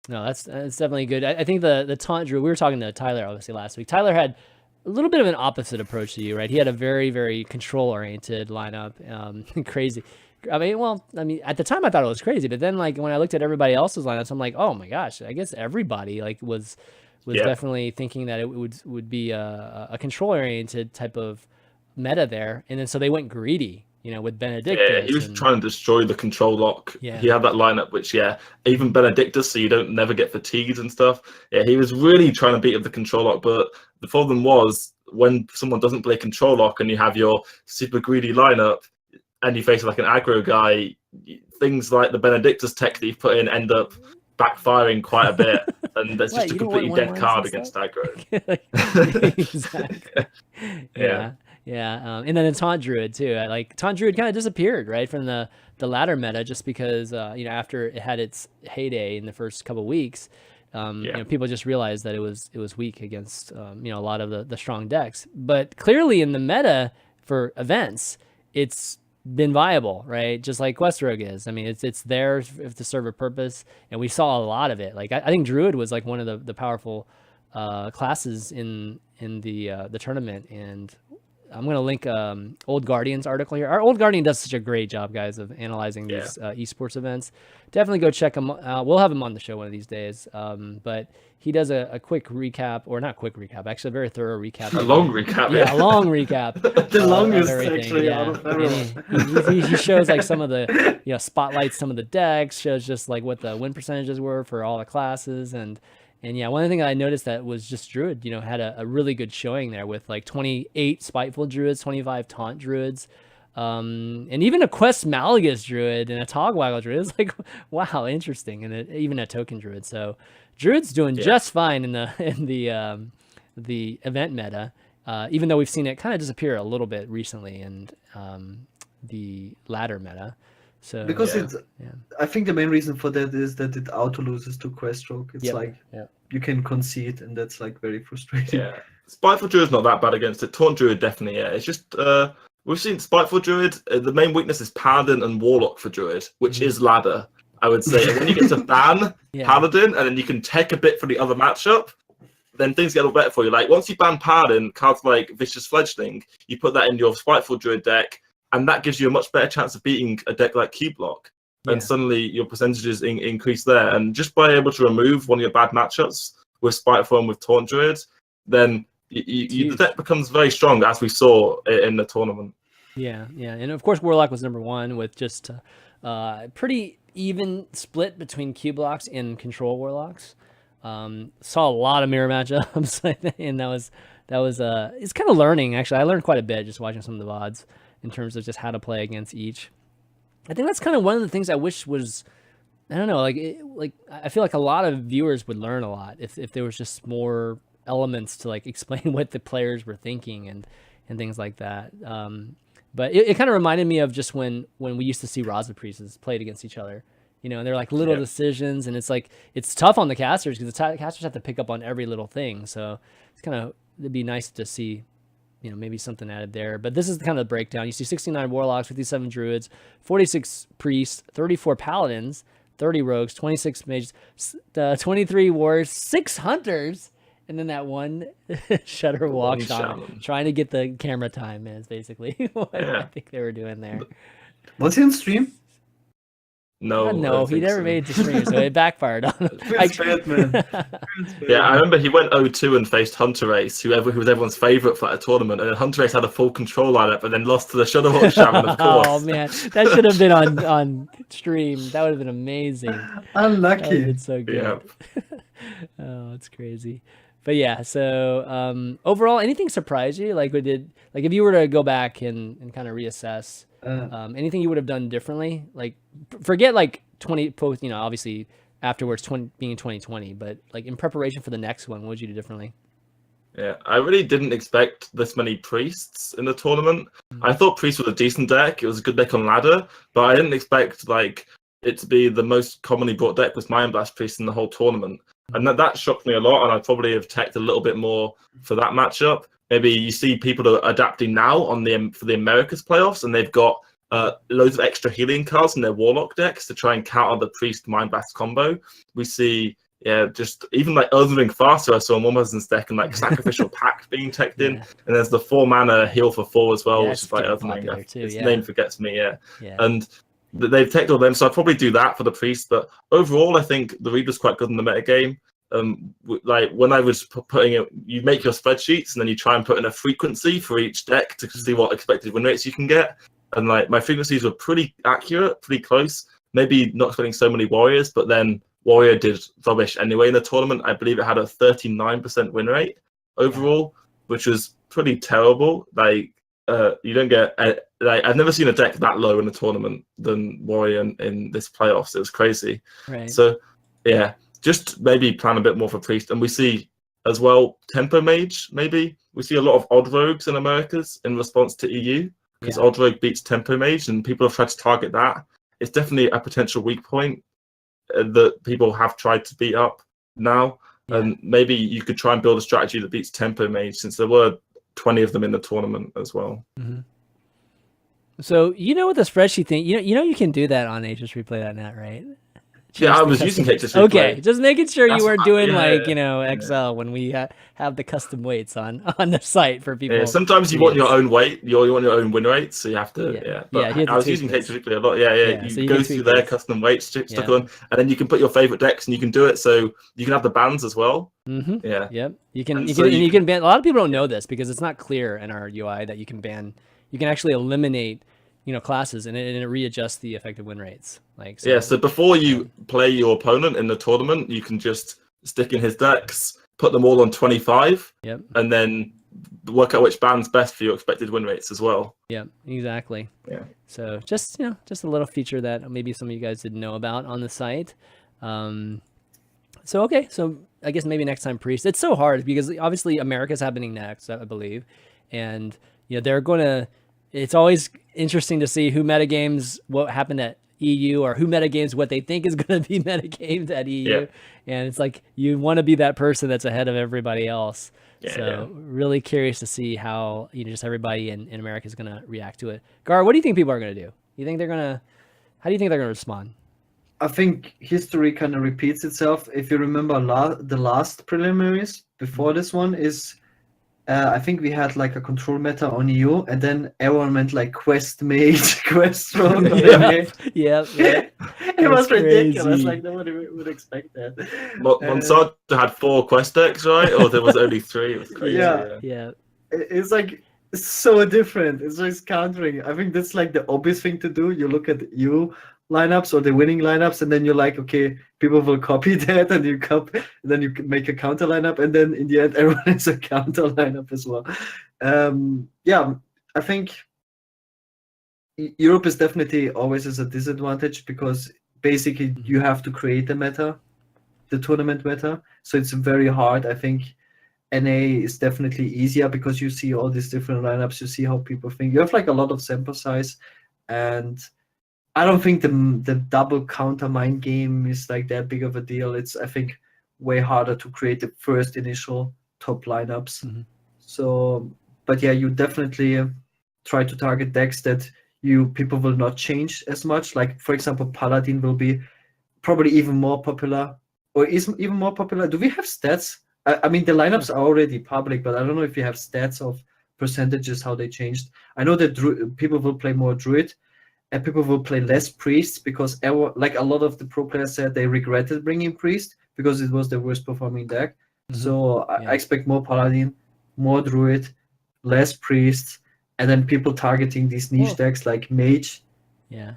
No, that's definitely good. I think the Taunt Druid, we were talking to Tyler, obviously, last week. Tyler had a little bit of an opposite approach to you, right? He had a very, very control-oriented lineup. Crazy. I mean, at the time I thought it was crazy, but then like when I looked at everybody else's lineups, I'm like, oh my gosh, I guess everybody like was definitely thinking that it would be a control-oriented type of meta there, and then so they went greedy, with Benedictus. Yeah, he was trying to destroy the control lock. Yeah. He had that lineup, which even Benedictus, so you don't never get fatigued and stuff. Yeah, he was really trying to beat up the control lock, but the problem was when someone doesn't play control lock and you have your super greedy lineup and you face like an aggro guy, things like the Benedictus tech that you've put in end up backfiring quite a bit, and that's just a completely dead card against aggro. Exactly. Yeah. And then the Taunt Druid too. Like Taunt Druid kind of disappeared right from the ladder meta just because after it had its heyday in the first couple of weeks, people just realized that it was weak against a lot of the strong decks. But clearly in the meta for events, it's been viable, right? Just like Questrogue is. I mean, it's there to serve a purpose, and we saw a lot of it. Like I think Druid was like one of the powerful classes in the tournament, and I'm gonna link Old Guardian's article here. Our Old Guardian does such a great job, guys, of analyzing these esports events. Definitely go check him. We'll have him on the show one of these days. But he does a quick recap, or not quick recap, actually a very thorough recap. A long recap. Yeah, a long recap. The longest actually out of everyone. He shows like some of the, spotlights some of the decks, shows just like what the win percentages were for all the classes, and yeah, one of the things I noticed that was just Druid, had a really good showing there with like 28 Spiteful Druids, 25 Taunt Druids, and even a Quest Malagus Druid and a Togwaggle Druid. It's like, wow, interesting, and even a Token Druid. So Druid's doing just fine in the event meta, even though we've seen it kind of disappear a little bit recently in the ladder meta. So because I think the main reason for that is that it auto loses to Quest Stroke. It's you can concede, and that's like very frustrating. Yeah, Spiteful Druid's not that bad against it. Taunt Druid definitely, It's just we've seen Spiteful Druid. The main weakness is Paladin and Warlock for Druid, which is ladder, I would say. And when you get to ban Paladin, and then you can take a bit for the other matchup, then things get a little better for you. Like once you ban Paladin, cards like Vicious Fledgling, you put that in your Spiteful Druid deck. And that gives you a much better chance of beating a deck like Cubeblock. And suddenly your percentages increase there. And just by able to remove one of your bad matchups with Spiteful and with Taunt Druid, then the deck becomes very strong, as we saw in the tournament. Yeah. And of course, Warlock was number one with just pretty even split between Cubeblocks and Control Warlocks. Saw a lot of mirror matchups, and that was it's kind of learning, actually. I learned quite a bit just watching some of the VODs in terms of just how to play against each. I think that's kind of one of the things I wish was, I don't know, like I feel like a lot of viewers would learn a lot if there was just more elements to like explain what the players were thinking and things like that. But it kind of reminded me of just when we used to see Raza Priests played against each other, and they're like little decisions, and it's like, it's tough on the casters because the casters have to pick up on every little thing. So it's kind of, it'd be nice to see, maybe something added there. But this is kind of the breakdown. You see 69 Warlocks, 57 Druids, 46 Priests, 34 Paladins, 30 Rogues, 26 Mages, 23 Warriors, 6 Hunters, and then that one Shudderwock shot, trying to get the camera time is basically what I think they were doing there. Was he on stream? No, he never made it to stream, so it backfired on him. Yeah, I remember he went 0-2 and faced Hunter Ace, who was everyone's favourite for that tournament, and then Hunter Ace had a full control lineup, and then lost to the Shudderwock Shaman, of course. Oh man, that should have been on stream. That would have been amazing. Unlucky. It's so good. Yeah. Oh, it's crazy. But yeah, so overall, anything surprise you? Like if you were to go back and kind of reassess, anything you would have done differently? Like forget like 20 post, obviously afterwards being 2020, but like in preparation for the next one, what would you do differently? Yeah, I really didn't expect this many Priests in the tournament. I thought Priest was a decent deck. It was a good deck on ladder, but I didn't expect like it to be the most commonly brought deck with Mind Blast Priest in the whole tournament. And that shocked me a lot, and I probably have teched a little bit more for that matchup. Maybe you see people are adapting now for the Americas playoffs, and they've got loads of extra healing cards in their Warlock decks to try and counter the Priest Mind Blast combo. We see, just even like Earthling Faster I saw in one person's deck, and like Sacrificial Pact being teched in, and there's the 4-mana heal for 4 as well, which is like Earthling. His name forgets me, and they've teched all them, so I'd probably do that for the Priest. But overall, I think the read was quite good in the metagame. Like when I was putting it, you make your spreadsheets and then you try and put in a frequency for each deck to see what expected win rates you can get. And like my frequencies were pretty accurate, pretty close. Maybe not expecting so many Warriors, but then Warrior did rubbish anyway in the tournament. I believe it had a 39% win rate overall, which was pretty terrible. Like you don't get like I've never seen a deck that low in a tournament than Warrior in this playoffs. It was crazy. Right. So yeah, just maybe plan a bit more for Priest. And we see as well Tempo Mage. Maybe we see a lot of odd rogues in Americas in response to EU because odd rogue beats Tempo Mage, and people have tried to target that. It's definitely a potential weak point that people have tried to beat up now. And maybe you could try and build a strategy that beats Tempo Mage, since there were 20 of them in the tournament as well. So with the spreadsheet thing, you can do that on HSReplay.net, right? Yeah, I the was using custom- HSReplay. Okay, just making sure you That's weren't fine. doing Yeah, like yeah. Excel when we have the custom weights on the site for people. Yeah, sometimes you want your own weight, you want your own win rate, so you have to. Yeah. But You have to I was tweak using this. HSReplay a lot. Yeah. Yeah, You so you go can through tweak their this. custom weights, stick Yeah. on, and then you can put your favorite decks, and you can do it so you can have the bands as well. Mm-hmm. Yeah. Yep. You can ban. A lot of people don't know this because it's not clear in our UI that you can ban. You can actually eliminate, classes, and it readjusts the effective win rates. So before you play your opponent in the tournament, you can just stick in his decks, put them all on 25, Yep. and then work out which band's best for your expected win rates as well. Yep. Exactly. Yeah. So just a little feature that maybe some of you guys didn't know about on the site. So I guess maybe next time Priest. It's so hard because obviously America's happening next, I believe, and they're going to. It's always interesting to see who metagames what happened at EU or who metagames what they think is going to be metagamed at EU. Yeah. And it's like you want to be that person that's ahead of everybody else. Really curious to see how just everybody in America is going to react to it. Gaara, what do you think people are going to do? How do you think they're going to respond? I think history kind of repeats itself. If you remember the last preliminaries before this one is, I think we had like a control meta on EU, and then everyone went like quest mage, quest rogue. Yeah. It was ridiculous. Like nobody would expect that. Monsanto had 4 quest decks, right? Or there was only 3. It was crazy. Yeah. It's like so different. It's just countering. I think that's like the obvious thing to do. You look at EU lineups or the winning lineups, and then you're like, okay, people will copy that, and then you make a counter lineup, and then in the end, everyone has a counter lineup as well. I think Europe is definitely always as a disadvantage because basically you have to create the meta, the tournament meta, so it's very hard. I think NA is definitely easier because you see all these different lineups, you see how people think. You have like a lot of sample size, and I don't think the double counter mind game is like that big of a deal. It's, I think, way harder to create the first initial top lineups. Mm-hmm. So, but yeah, you definitely try to target decks that people will not change as much. Like, for example, Paladin will be probably even more popular, or is even more popular. Do we have stats? I mean, the lineups are already public, but I don't know if you have stats of percentages, how they changed. I know that people will play more Druid, and people will play less Priests because like a lot of the pro players said they regretted bringing Priest because it was the worst performing deck. Mm-hmm. So I expect more Paladin, more Druid, less Priests, and then people targeting these niche decks like Mage. Yeah.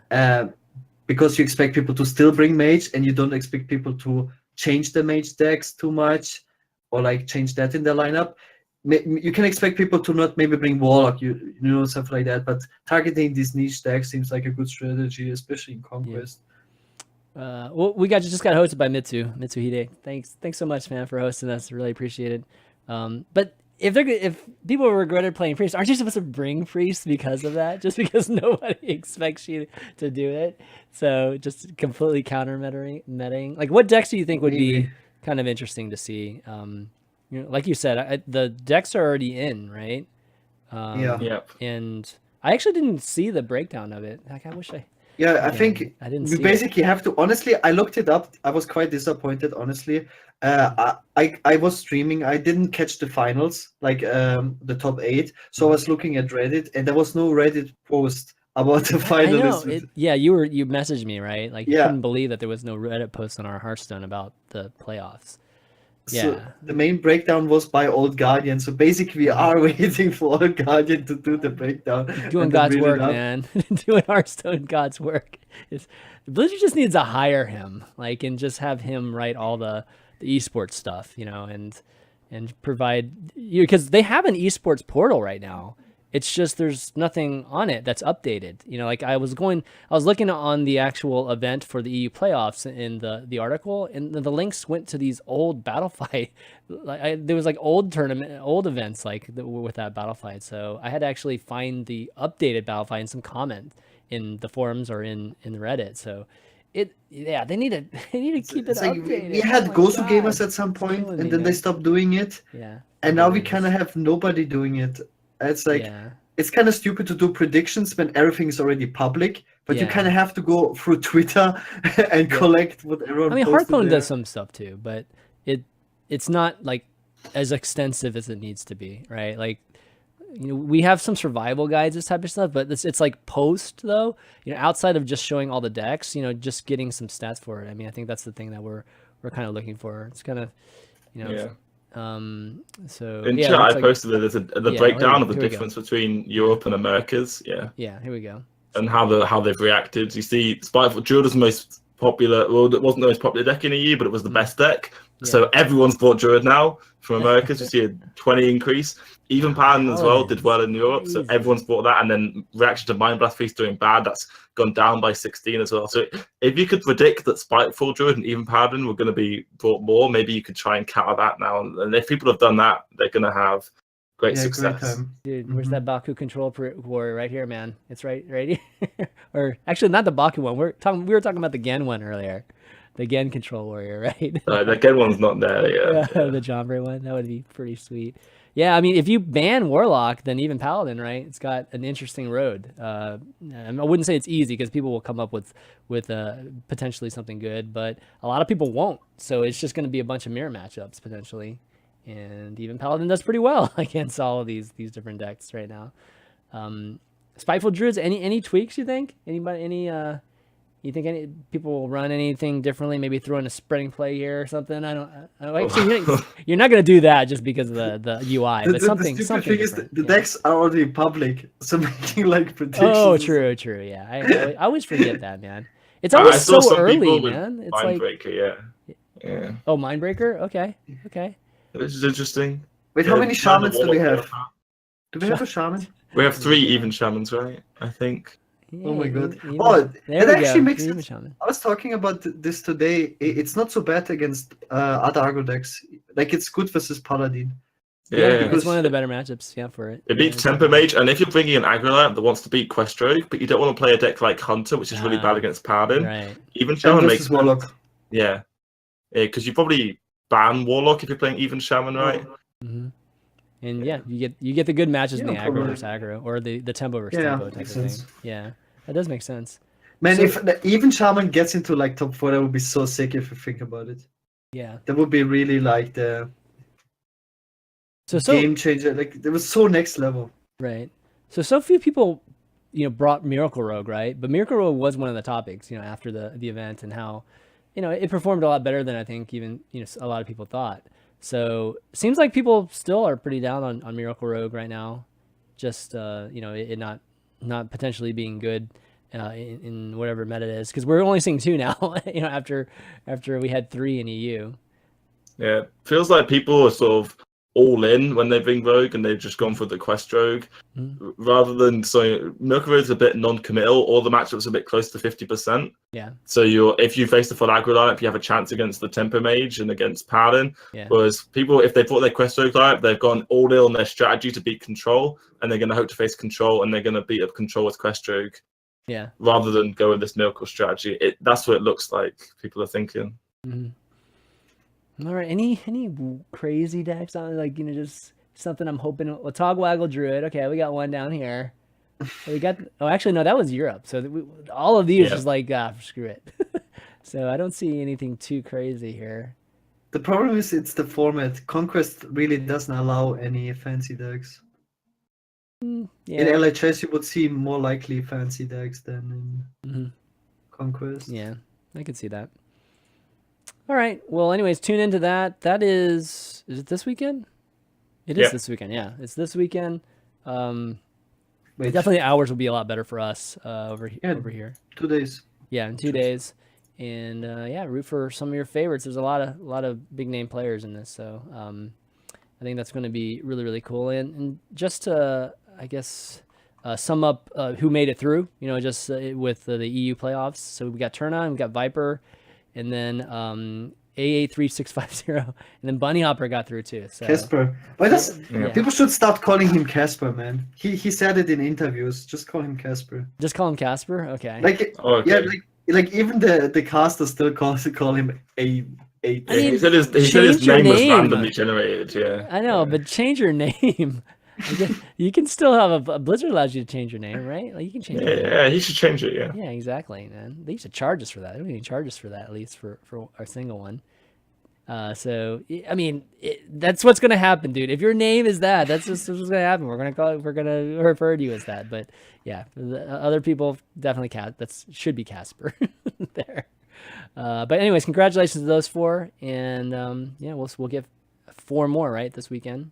Because you expect people to still bring Mage, and you don't expect people to change the Mage decks too much or like change that in the lineup. You can expect people to not maybe bring Warlock, stuff like that, but targeting these niche decks seems like a good strategy, especially in Conquest. Yeah. We just got hosted by Mitsu Hide. Thanks so much, man, for hosting us. Really appreciate it. But if people regretted playing Priest, aren't you supposed to bring Priest because of that? Just because nobody expects you to do it, so just completely counter metaing. Like, what decks do you think would be kind of interesting to see? Like you said, the decks are already in, right? And I actually didn't see the breakdown of it. Like, I wish I. Yeah, I think I didn't we basically have to. Honestly, I looked it up. I was quite disappointed, honestly. I was streaming. I didn't catch the finals, like the top 8. So I was looking at Reddit, and there was no Reddit post about the finalists. I know. You messaged me, right? Like, you couldn't believe that there was no Reddit post on our Hearthstone about the playoffs. So the main breakdown was by Old Guardian. So basically, we are waiting for Old Guardian to do the breakdown. Doing God's work, man. Doing Hearthstone God's work. Blizzard just needs to hire him, and just have him write all the esports stuff, and provide because they have an esports portal right now. It's just there's nothing on it that's updated. Like I was looking on the actual event for the EU playoffs in the article, and the links went to these old Battlefight. There was like old events with that Battlefight. So I had to actually find the updated Battlefight and some comment in the forums or in the Reddit. So they need to keep it updated. We had Gosu Gamers at some point, and then they stopped doing it. Yeah. And now we kind of have nobody doing it. It's like it's kind of stupid to do predictions when everything is already public, but you kind of have to go through Twitter and collect what everyone. I mean, posted Hearthstone there. does some stuff too, but it's not like as extensive as it needs to be, right? Like, you know, we have some survival guides, this type of stuff, but it's like post though, you know, outside of just showing all the decks, you know, just getting some stats for it. I mean, I think that's the thing that we're kind of looking for. It's kind of, you know, so in yeah, chat I like, posted there's the breakdown of the difference between Europe and Americas. Yeah, here we go. And how they've reacted. You see, Spiteful Druid was the most popular. Well, it wasn't the most popular deck in EU, but it was the best deck. Yeah. So everyone's bought Druid now from Americas. You see a 20 increase. Even Paladin as well did well in Europe, so everyone's bought that. And then reaction to Mind Blast Feast doing bad, that's gone down by 16 as well. So if you could predict that Spiteful Druid and even Paladin were going to be bought more, maybe you could try and counter that now. And if people have done that, they're going to have great success. Dude, where's that Baku control warrior? Right here, man. It's right here. Or actually, not the Baku one. We were talking about the Gen one earlier. The Gen control warrior, right? The Gen one's not there yet. The Jombre one. That would be pretty sweet. Yeah, I mean, if you ban Warlock, then even Paladin, right? It's got an interesting road. I wouldn't say it's easy because people will come up with potentially something good, but a lot of people won't. So it's just going to be a bunch of mirror matchups potentially. And even Paladin does pretty well against all of these different decks right now. Spiteful Druids, any tweaks you think? Anybody? You think any people will run anything differently? Maybe throw in a spreading play here or something? I don't actually, you're not going to do that just because of the UI, but something. The stupid thing is the decks are already public, so making like predictions. Oh, true. Yeah, I always forget that, man. It's always so early, man. It's Mindbreaker, yeah. Oh, Mindbreaker. Okay. This is interesting. Wait, how many shamans do we have? Do we have a shaman? We have 3 even shamans, right? I think. Yeah, oh my god! It actually makes sense. I was talking about this today. It's not so bad against other aggro decks. Like, it's good versus Paladin. Yeah, it's one of the better matchups. Yeah, for it. It beats Temper Mage, and if you're bringing an aggro lineup that wants to beat Questrogue, but you don't want to play a deck like Hunter, which is really bad against Paladin, right? Even Shaman makes Warlock. Yeah, because you probably ban Warlock if you're playing even Shaman, right? Mm-hmm. And yeah, you get the good matches in the aggro versus aggro, or the tempo versus tempo type of thing. Yeah, that does make sense. Man, if even Shaman gets into like top 4, that would be so sick if you think about it. Yeah, that would be really like the game changer. Like, it was so next level. Right. So few people, brought Miracle Rogue, right? But Miracle Rogue was one of the topics, after the event, and how, it performed a lot better than I think even a lot of people thought. So seems like people still are pretty down on Miracle Rogue right now, just it not potentially being good in whatever meta it is, because we're only seeing 2 now. After we had 3 in EU. Yeah, feels like people are sort of all in when they bring Rogue, and they've just gone for the Quest Rogue rather than. So Miracle Rogue's a bit non-committal. All the matchups are a bit close to 50%. Yeah. So if you face the full aggro lineup, you have a chance against the Temper Mage and against Paladin. Yeah. Whereas people, if they bought their Quest Rogue lineup, they've gone all in on their strategy to beat Control, and they're going to hope to face Control, and they're going to beat up Control with Quest Rogue. Yeah. Rather than go with this Miracle strategy, that's what it looks like people are thinking. Mm-hmm. All right, any crazy decks on, like, just something I'm hoping? Well, Togwaggle Druid. Okay, we got one down here. We got. Oh, actually, no, that was Europe. So all of these is like, screw it. So I don't see anything too crazy here. The problem is it's the format. Conquest really doesn't allow any fancy decks. In LHS, you would see more likely fancy decks than in Conquest. Yeah, I could see that. All right. Well, anyways, tune into that. That is it this weekend? It is this weekend. Yeah, it's this weekend. Definitely hours will be a lot better for us over here. 2 days. Yeah, in 2 days. And root for some of your favorites. There's a lot of big name players in this, so I think that's going to be really, really cool. And just to, I guess, sum up who made it through, just with the EU playoffs. So we got Turna, and we got Viper, and then AA3650, and then Bunny Hopper got through too. So. Casper. People should start calling him Casper, man. He said it in interviews. Just call him Casper. Just call him Casper? Okay. Like even the casters still call him A. He said his name was randomly generated, yeah. I know, but change your name. You can still have a Blizzard allows you to change your name, right? Like you can change your name. Yeah, he should change it. Yeah. Yeah, exactly, man. They used to charge us for that. They don't even charge us for that, at least for our single one. So I mean, that's what's gonna happen, dude. If your name is that, that's just what's gonna happen. We're gonna refer to you as that. But yeah, the other people definitely should be Casper there. But anyways, congratulations to those 4, and yeah, we'll get 4 more right this weekend,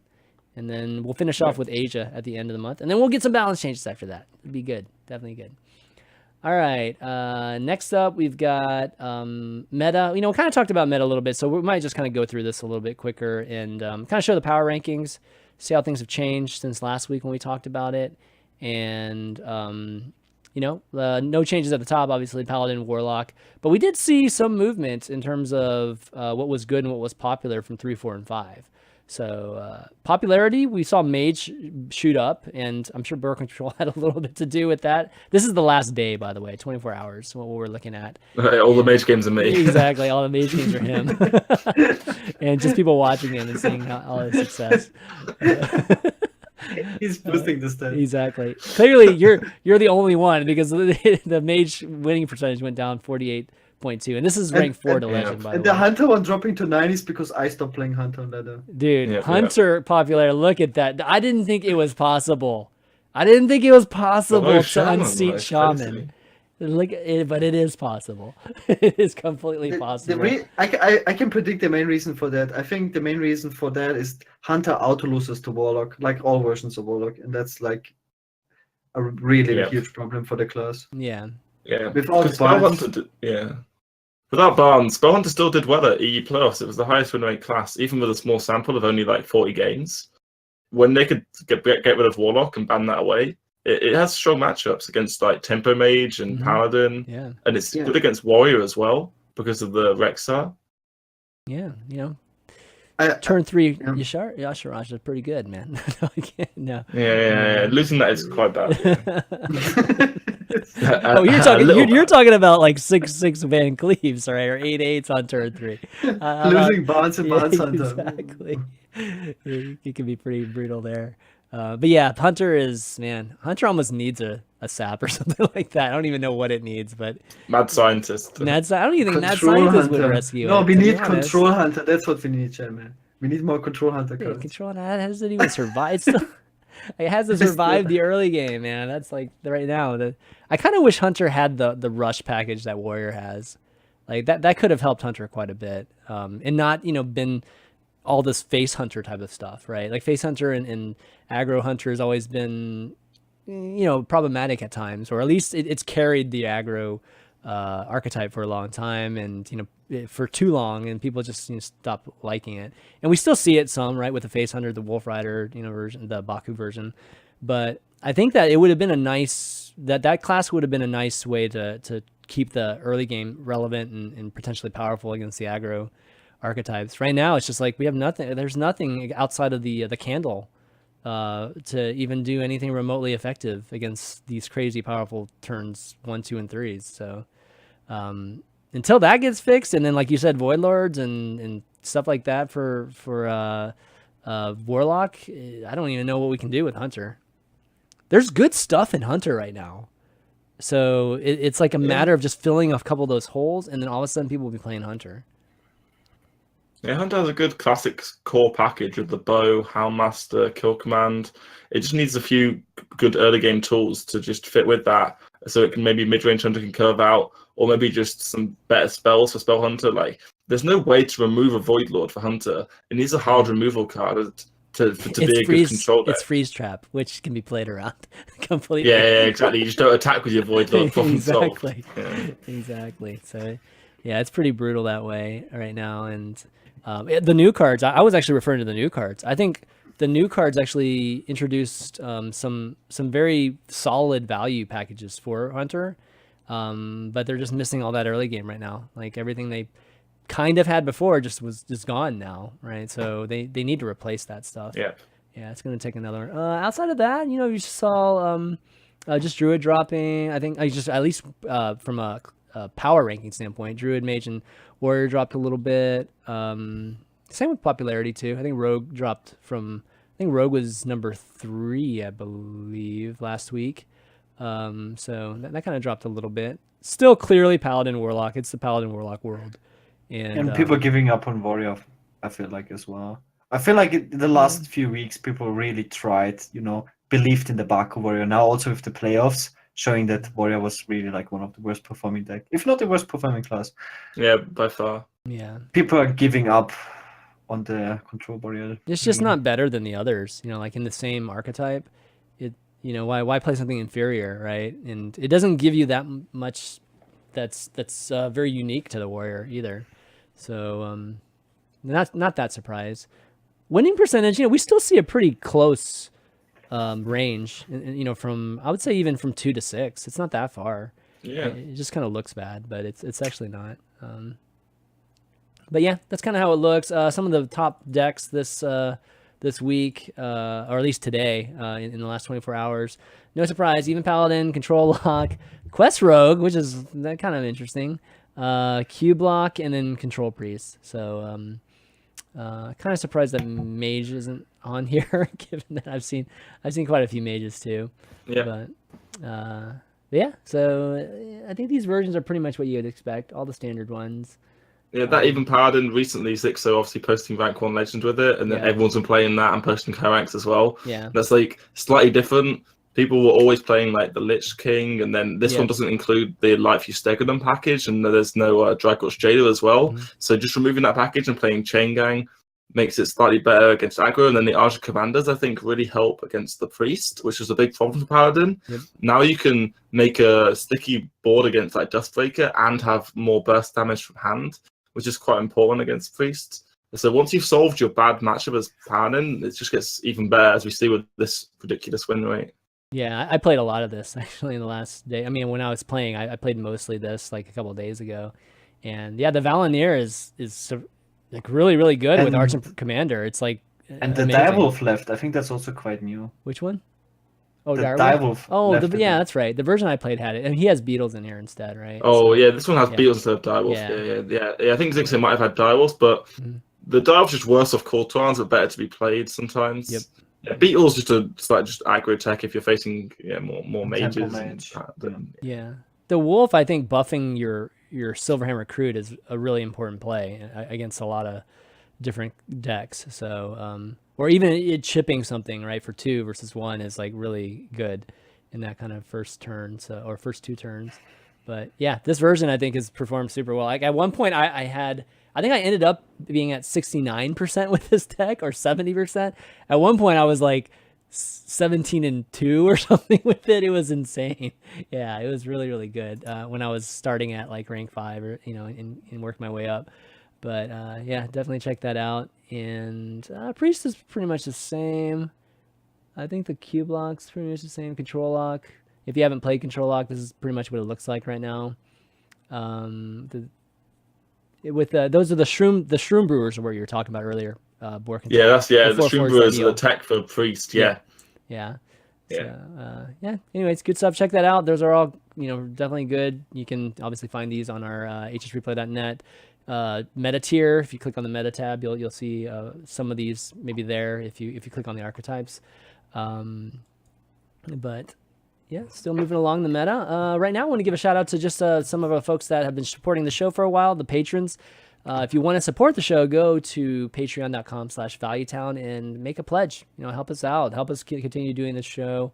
and then we'll finish off with Asia at the end of the month, and then we'll get some balance changes after that. It'd be good, definitely good. All right. Next up, we've got meta. We kind of talked about meta a little bit, so we might just kind of go through this a little bit quicker and kind of show the power rankings, see how things have changed since last week when we talked about it, and no changes at the top, obviously, Paladin, Warlock, but we did see some movement in terms of what was good and what was popular from 3, 4, and 5. So popularity, we saw Mage shoot up, and I'm sure BoarControl had a little bit to do with that. This is the last day, by the way, 24 hours, what we're looking at. All the Mage games are me. Exactly, all the Mage games are him. And just people watching him and seeing all his success. He's boosting the stats. Exactly. Clearly, you're the only one, because the Mage winning percentage went down 48.2, and this is rank 4 to Legend, by the way. And the Hunter one dropping to 9 is because I stopped playing Hunter on ladder. Dude, Hunter popular, look at that. I didn't think it was possible. To unseat Shaman. Look, but it is possible. It is completely possible. I can predict the main reason for that. I think the main reason for that is Hunter auto loses to Warlock, like all versions of Warlock, and that's like a really huge problem for the class. Yeah. Yeah. Without Barnes. Without Barnes, Spellhunter still did well at EU Playoffs. It was the highest win rate class, even with a small sample of only like 40 games. When they could get rid of Warlock and ban that away, it has strong matchups against like Tempo Mage and Paladin. Yeah. And it's good against Warrior as well because of the Rexar. Yeah, turn 3 Yasharaj is pretty good, man. No. Yeah. Losing that is quite bad. Oh, you're talking about like 6 Van Cleaves, right? Or 8/8s on turn 3. Losing Barnes and Barnes Hunter. Exactly. It can be pretty brutal there. But yeah, Hunter almost needs a sap or something like that. I don't even know what it needs, but Mad Scientist. I don't even think Mad Scientist would rescue it. No, we need Control Hunter. That's what we need, man. We need more Control Hunter cards. Control Hunter hasn't even survived. It hasn't survived the early game, man. That's like right now. I kind of wish Hunter had the rush package that Warrior has. Like that could have helped Hunter quite a bit, and not been all this face hunter type of stuff, right? Like face hunter and aggro hunter has always been, problematic at times, or at least it's carried the aggro archetype for a long time, and for too long, and people just stop liking it. And we still see it some, right, with the face hunter, the Wolf Rider, version, the Baku version. But I think that it would have been a nice that class would have been a nice way to keep the early game relevant and potentially powerful against the aggro archetypes. Right now, it's just like we have nothing. There's nothing outside of the candle to even do anything remotely effective against these crazy powerful turns 1, 2, and 3s. So until that gets fixed, and then like you said, Void Lords and stuff like that for Warlock, I don't even know what we can do with Hunter. There's good stuff in Hunter right now. So it's like a matter of just filling a couple of those holes, and then all of a sudden people will be playing Hunter. Yeah, Hunter has a good classic core package with the bow, Houndmaster, Kill Command. It just needs a few good early game tools to just fit with that. So it can maybe mid-range Hunter can curve out, or maybe just some better spells for Spell Hunter. Like, there's no way to remove a Void Lord for Hunter. It needs a hard removal card to be a good control deck. It's Freeze Trap, which can be played around completely. Yeah, exactly. You just don't attack with your Void Lord problem solved. Exactly. So, yeah, it's pretty brutal that way right now. And the new cards, I was actually referring to the new cards. I think the new cards actually introduced some very solid value packages for Hunter, but they're just missing all that early game right now. Like everything they kind of had before was just gone now, right? So they need to replace that stuff. Yeah, it's going to take another. Outside of that, you saw just Druid dropping. I think just at least from a power ranking standpoint, Druid, Mage, and Warrior dropped a little bit. Same with popularity too. I think Rogue dropped from think Rogue was number 3, I believe, last week. So that kind of dropped a little bit. Still clearly Paladin Warlock. It's the Paladin Warlock world. And people giving up on Warrior, I feel like, as well. I feel like in the last few weeks, people really tried, believed in the Baku Warrior. Now also with the playoffs, showing that Warrior was really like one of the worst performing deck, if not the worst performing class. Yeah, by far. Yeah. People are giving up on the Control Warrior. It's just not better than the others, like in the same archetype. Why play something inferior, right? And it doesn't give you that much that's very unique to the Warrior either. So not that surprised. Winning percentage, we still see a pretty close range, from, I would say, even from 2 to 6. It's not that far. Yeah. It just kind of looks bad, but it's actually not. But yeah, that's kind of how it looks. Some of the top decks this week, or at least today, in the last 24 hours. No surprise, even Paladin, Control Lock, Quest Rogue, which is that kind of interesting, Q Block, and then Control Priest. So kind of surprised that Mage isn't on here, given that I've seen quite a few Mages too. Yeah. But yeah, so I think these versions are pretty much what you would expect, all the standard ones. Yeah, that even Paladin recently, Zixo obviously posting rank 1 Legend with it, and then everyone's been playing that and posting co-ranks as well. Yeah. That's like slightly different. People were always playing like the Lich King, and then this one doesn't include the Lightfuse Stegodon package, and there's no Dragos Jailer as well. So just removing that package and playing Chain Gang makes it slightly better against aggro, and then the Archer Commanders, I think, really help against the Priest, which was a big problem for Paladin. Now you can make a sticky board against like Dustbreaker and have more burst damage from hand, which is quite important against Priests. So once you've solved your bad matchup as Paladin, it just gets even better, as we see with this ridiculous win rate. Yeah, I played a lot of this actually in the last day. I mean, when I was playing, I played mostly this like a couple of days ago, and yeah, the Valenier is like really, really good with Arch and Commander. It's like and the Direwolf left. I think that's also quite new. Which one? Oh, the Direwolf. Oh, yeah, that's right. The version I played had it, and he has Beetles in here instead, right? Oh, so, yeah, this one has Beetles instead of Direwolf. Yeah. I think Zixo might have had Direwolf, but the Direwolf's just worse off Cortons, but better to be played sometimes. Yep. Yeah, Beetle's just just aggro tech if you're facing more mages. Yeah, the Wolf, I think buffing your Silverhammer Crude is a really important play against a lot of different decks. So or even it chipping something right for 2 versus 1 is like really good in that kind of first turn, or first 2 turns. But yeah, this version I think has performed super well. Like at one point I think I ended up being at 69% with this deck, or 70%. At one point I was like 17-2 or something with it. It was insane. Yeah, it was really, really good when I was starting at like rank 5 or and worked my way up. But yeah, definitely check that out. And Priest is pretty much the same. I think the Q Block's pretty much the same. Control Lock. If you haven't played Control Lock, this is pretty much what it looks like right now. Those are the Shroom Brewers, where you were talking about earlier. BoarControl. Yeah, the Shroom Brewers are the tech for Priest. Yeah. So, anyways, good stuff. Check that out. Those are all definitely good. You can obviously find these on our HSReplay.net meta tier. If you click on the meta tab, you'll see some of these maybe there if you click on the archetypes. But yeah, still moving along the meta. Right now, I want to give a shout out to just some of our folks that have been supporting the show for a while, the patrons. If you want to support the show, go to patreon.com/valuetown and make a pledge. Help us out. Help us continue doing this show.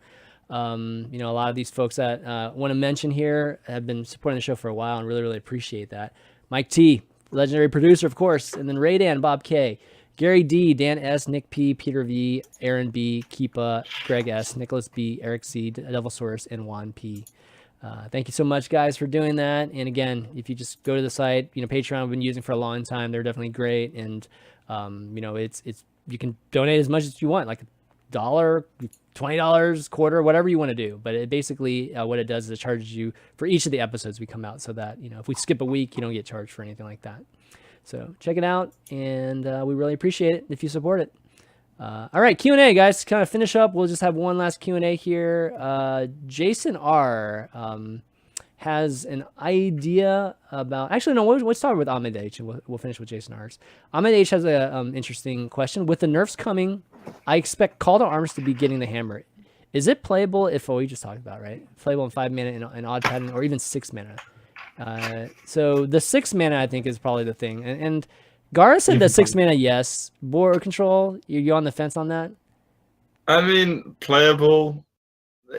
A lot of these folks that want to mention here have been supporting the show for a while and really, really appreciate that. Mike T, legendary producer, of course, and then Raydan, Bob K, Gary D, Dan S, Nick P, Peter V, Aaron B, Keepa, Greg S, Nicholas B, Eric C, Devilsaurus, and Juan P. Thank you so much, guys, for doing that. And again, if you just go to the site, Patreon I've been using for a long time. They're definitely great. And, it's you can donate as much as you want, like $1, $20, quarter, whatever you want to do. But it basically, what it does is it charges you for each of the episodes we come out, so that, if we skip a week, you don't get charged for anything like that. So check it out, and we really appreciate it if you support it. All right, Q&A, guys. To kind of finish up, we'll just have one last Q&A here. Jason R. has an idea about. Actually, no. Let's start with Ahmed H, and we'll finish with Jason R's. Ahmed H has a interesting question. With the nerfs coming, I expect Call to Arms to be getting the hammer. Is it playable if we just talked about, right? Playable in 5 mana in odd pattern, or even 6 mana. So the 6 mana I think is probably the thing. And Gaara said the 6 mana, yes. BoarControl, you on the fence on that? I mean, playable.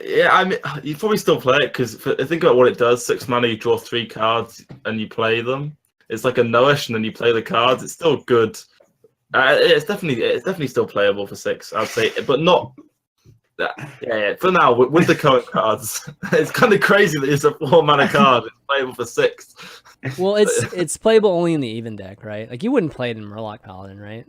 Yeah, I mean, you probably still play it because think about what it does. 6 mana, you draw 3 cards and you play them. It's like a Noash, and then you play the cards. It's still good. It's definitely still playable for 6, I'd say, but not. Yeah. For now, with the current cards, it's kind of crazy that it's a 4 mana card. It's playable for 6. Well, it's playable only in the even deck, right? Like you wouldn't play it in Murloc Paladin, right?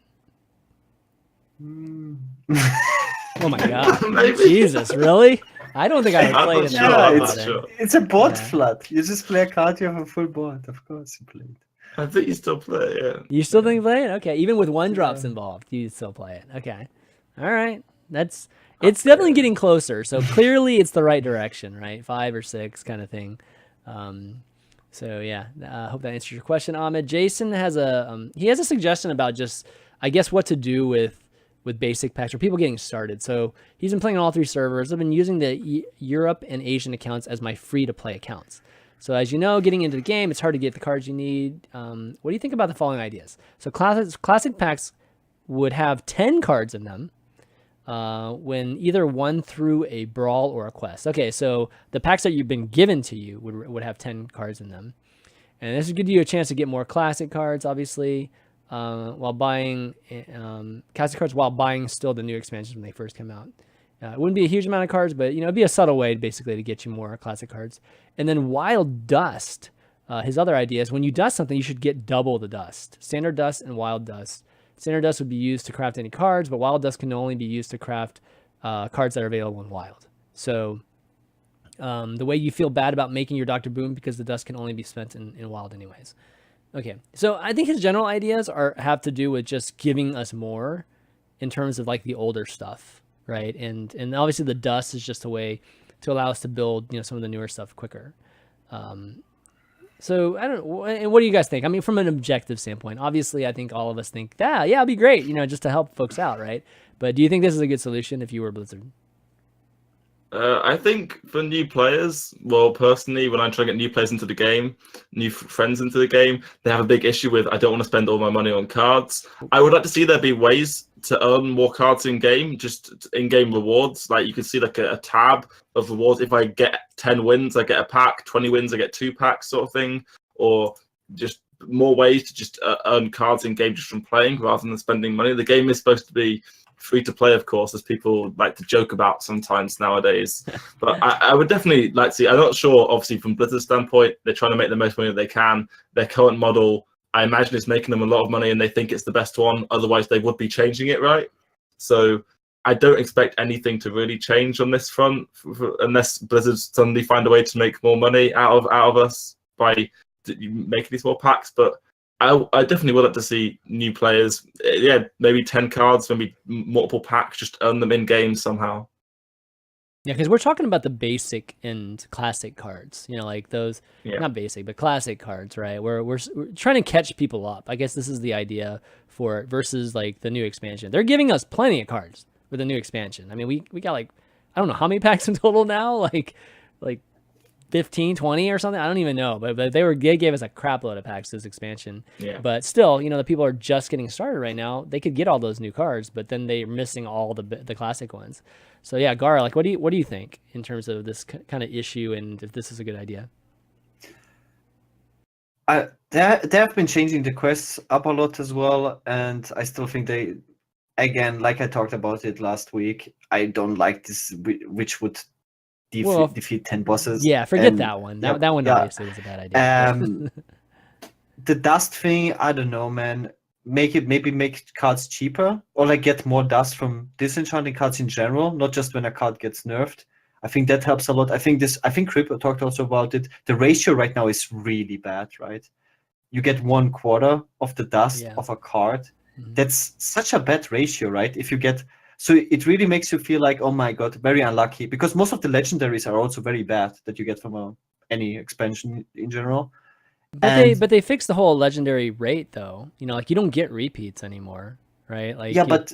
Oh my god! Jesus, really? I don't think I would play it in Murloc Paladin. It's a board flood. You just play a card, you have a full board. Of course, you play it. I think you still play it. Yeah. You still think you play it? Okay, even with 1-drops involved, you still play it. Okay, all right. It's definitely getting closer. So clearly, it's the right direction, right? 5 or 6 kind of thing. So yeah, I hope that answers your question, Ahmed. Jason has a suggestion about just, I guess, what to do with basic packs or people getting started. So he's been playing on all 3 servers. I've been using the Europe and Asian accounts as my free-to-play accounts. So as you know, getting into the game, it's hard to get the cards you need. What do you think about the following ideas? So classic packs would have 10 cards in them when either won through a brawl or a quest. Okay, so the packs that you've been given to you would have 10 cards in them. And this would give you a chance to get more classic cards, obviously, while buying classic cards while buying still the new expansions when they first come out. It wouldn't be a huge amount of cards, but it'd be a subtle way basically to get you more classic cards. And then Wild Dust, his other idea is when you dust something, you should get double the dust. Standard Dust and Wild Dust. Standard Dust would be used to craft any cards, but Wild Dust can only be used to craft cards that are available in Wild. So the way you feel bad about making your Dr. Boom because the dust can only be spent in Wild anyways. Okay, so I think his general ideas have to do with just giving us more in terms of like the older stuff, right? And obviously the dust is just a way to allow us to build some of the newer stuff quicker. So I don't know. And what do you guys think? I mean, from an objective standpoint, obviously, I think all of us think, yeah, it'd be great, just to help folks out, right? But do you think this is a good solution if you were Blizzard? I think for new players, well, personally, when I try to get new players into the game, new friends into the game, they have a big issue with, I don't want to spend all my money on cards. I would like to see there be ways to earn more cards in game, just in-game rewards. Like you can see like a tab of rewards. If I get 10 wins, I get a pack. 20 wins, I get 2 packs, sort of thing. Or just more ways to just earn cards in game just from playing rather than spending money. The game is supposed to be free to play, of course, as people like to joke about sometimes nowadays. But I would definitely like to see. I'm not sure, obviously, from Blizzard's standpoint, they're trying to make the most money that they can. Their current model, I imagine, is making them a lot of money, and they think it's the best one. Otherwise, they would be changing it, right? So I don't expect anything to really change on this front, unless Blizzard suddenly find a way to make more money out of us by making these more packs. But I definitely would like to see new players. Yeah, maybe 10 cards, maybe multiple packs, just earn them in game somehow. Yeah, because we're talking about the basic and classic cards, like those, not basic, but classic cards, right? We're trying to catch people up. I guess this is the idea for it versus like the new expansion. They're giving us plenty of cards with the new expansion. I mean, we got like, I don't know how many packs in total now, like 15, 20 or something. I don't even know, but they gave us a crap load of packs this expansion. Yeah. But still, the people are just getting started right now. They could get all those new cards, but then they're missing all the classic ones. So yeah, Gaara, like, what do you think in terms of this kind of issue and if this is a good idea? They have been changing the quests up a lot as well, and I still think they, again, like I talked about it last week, I don't like this, which would defeat 10 bosses. Yeah, forget that one. That one obviously was a bad idea. The dust thing, I don't know, man. Maybe make cards cheaper, or like get more dust from disenchanting cards in general, not just when a card gets nerfed. I think that helps a lot. I think Crypto talked also about it. The ratio right now is really bad, right? You get 1/4 of the dust of a card. Mm-hmm. That's such a bad ratio, right? If you get, so it really makes you feel like, oh my god, very unlucky, because most of the legendaries are also very bad that you get from any expansion in general. But they fixed the whole legendary rate though. You know, like you don't get repeats anymore, right? Like yeah, but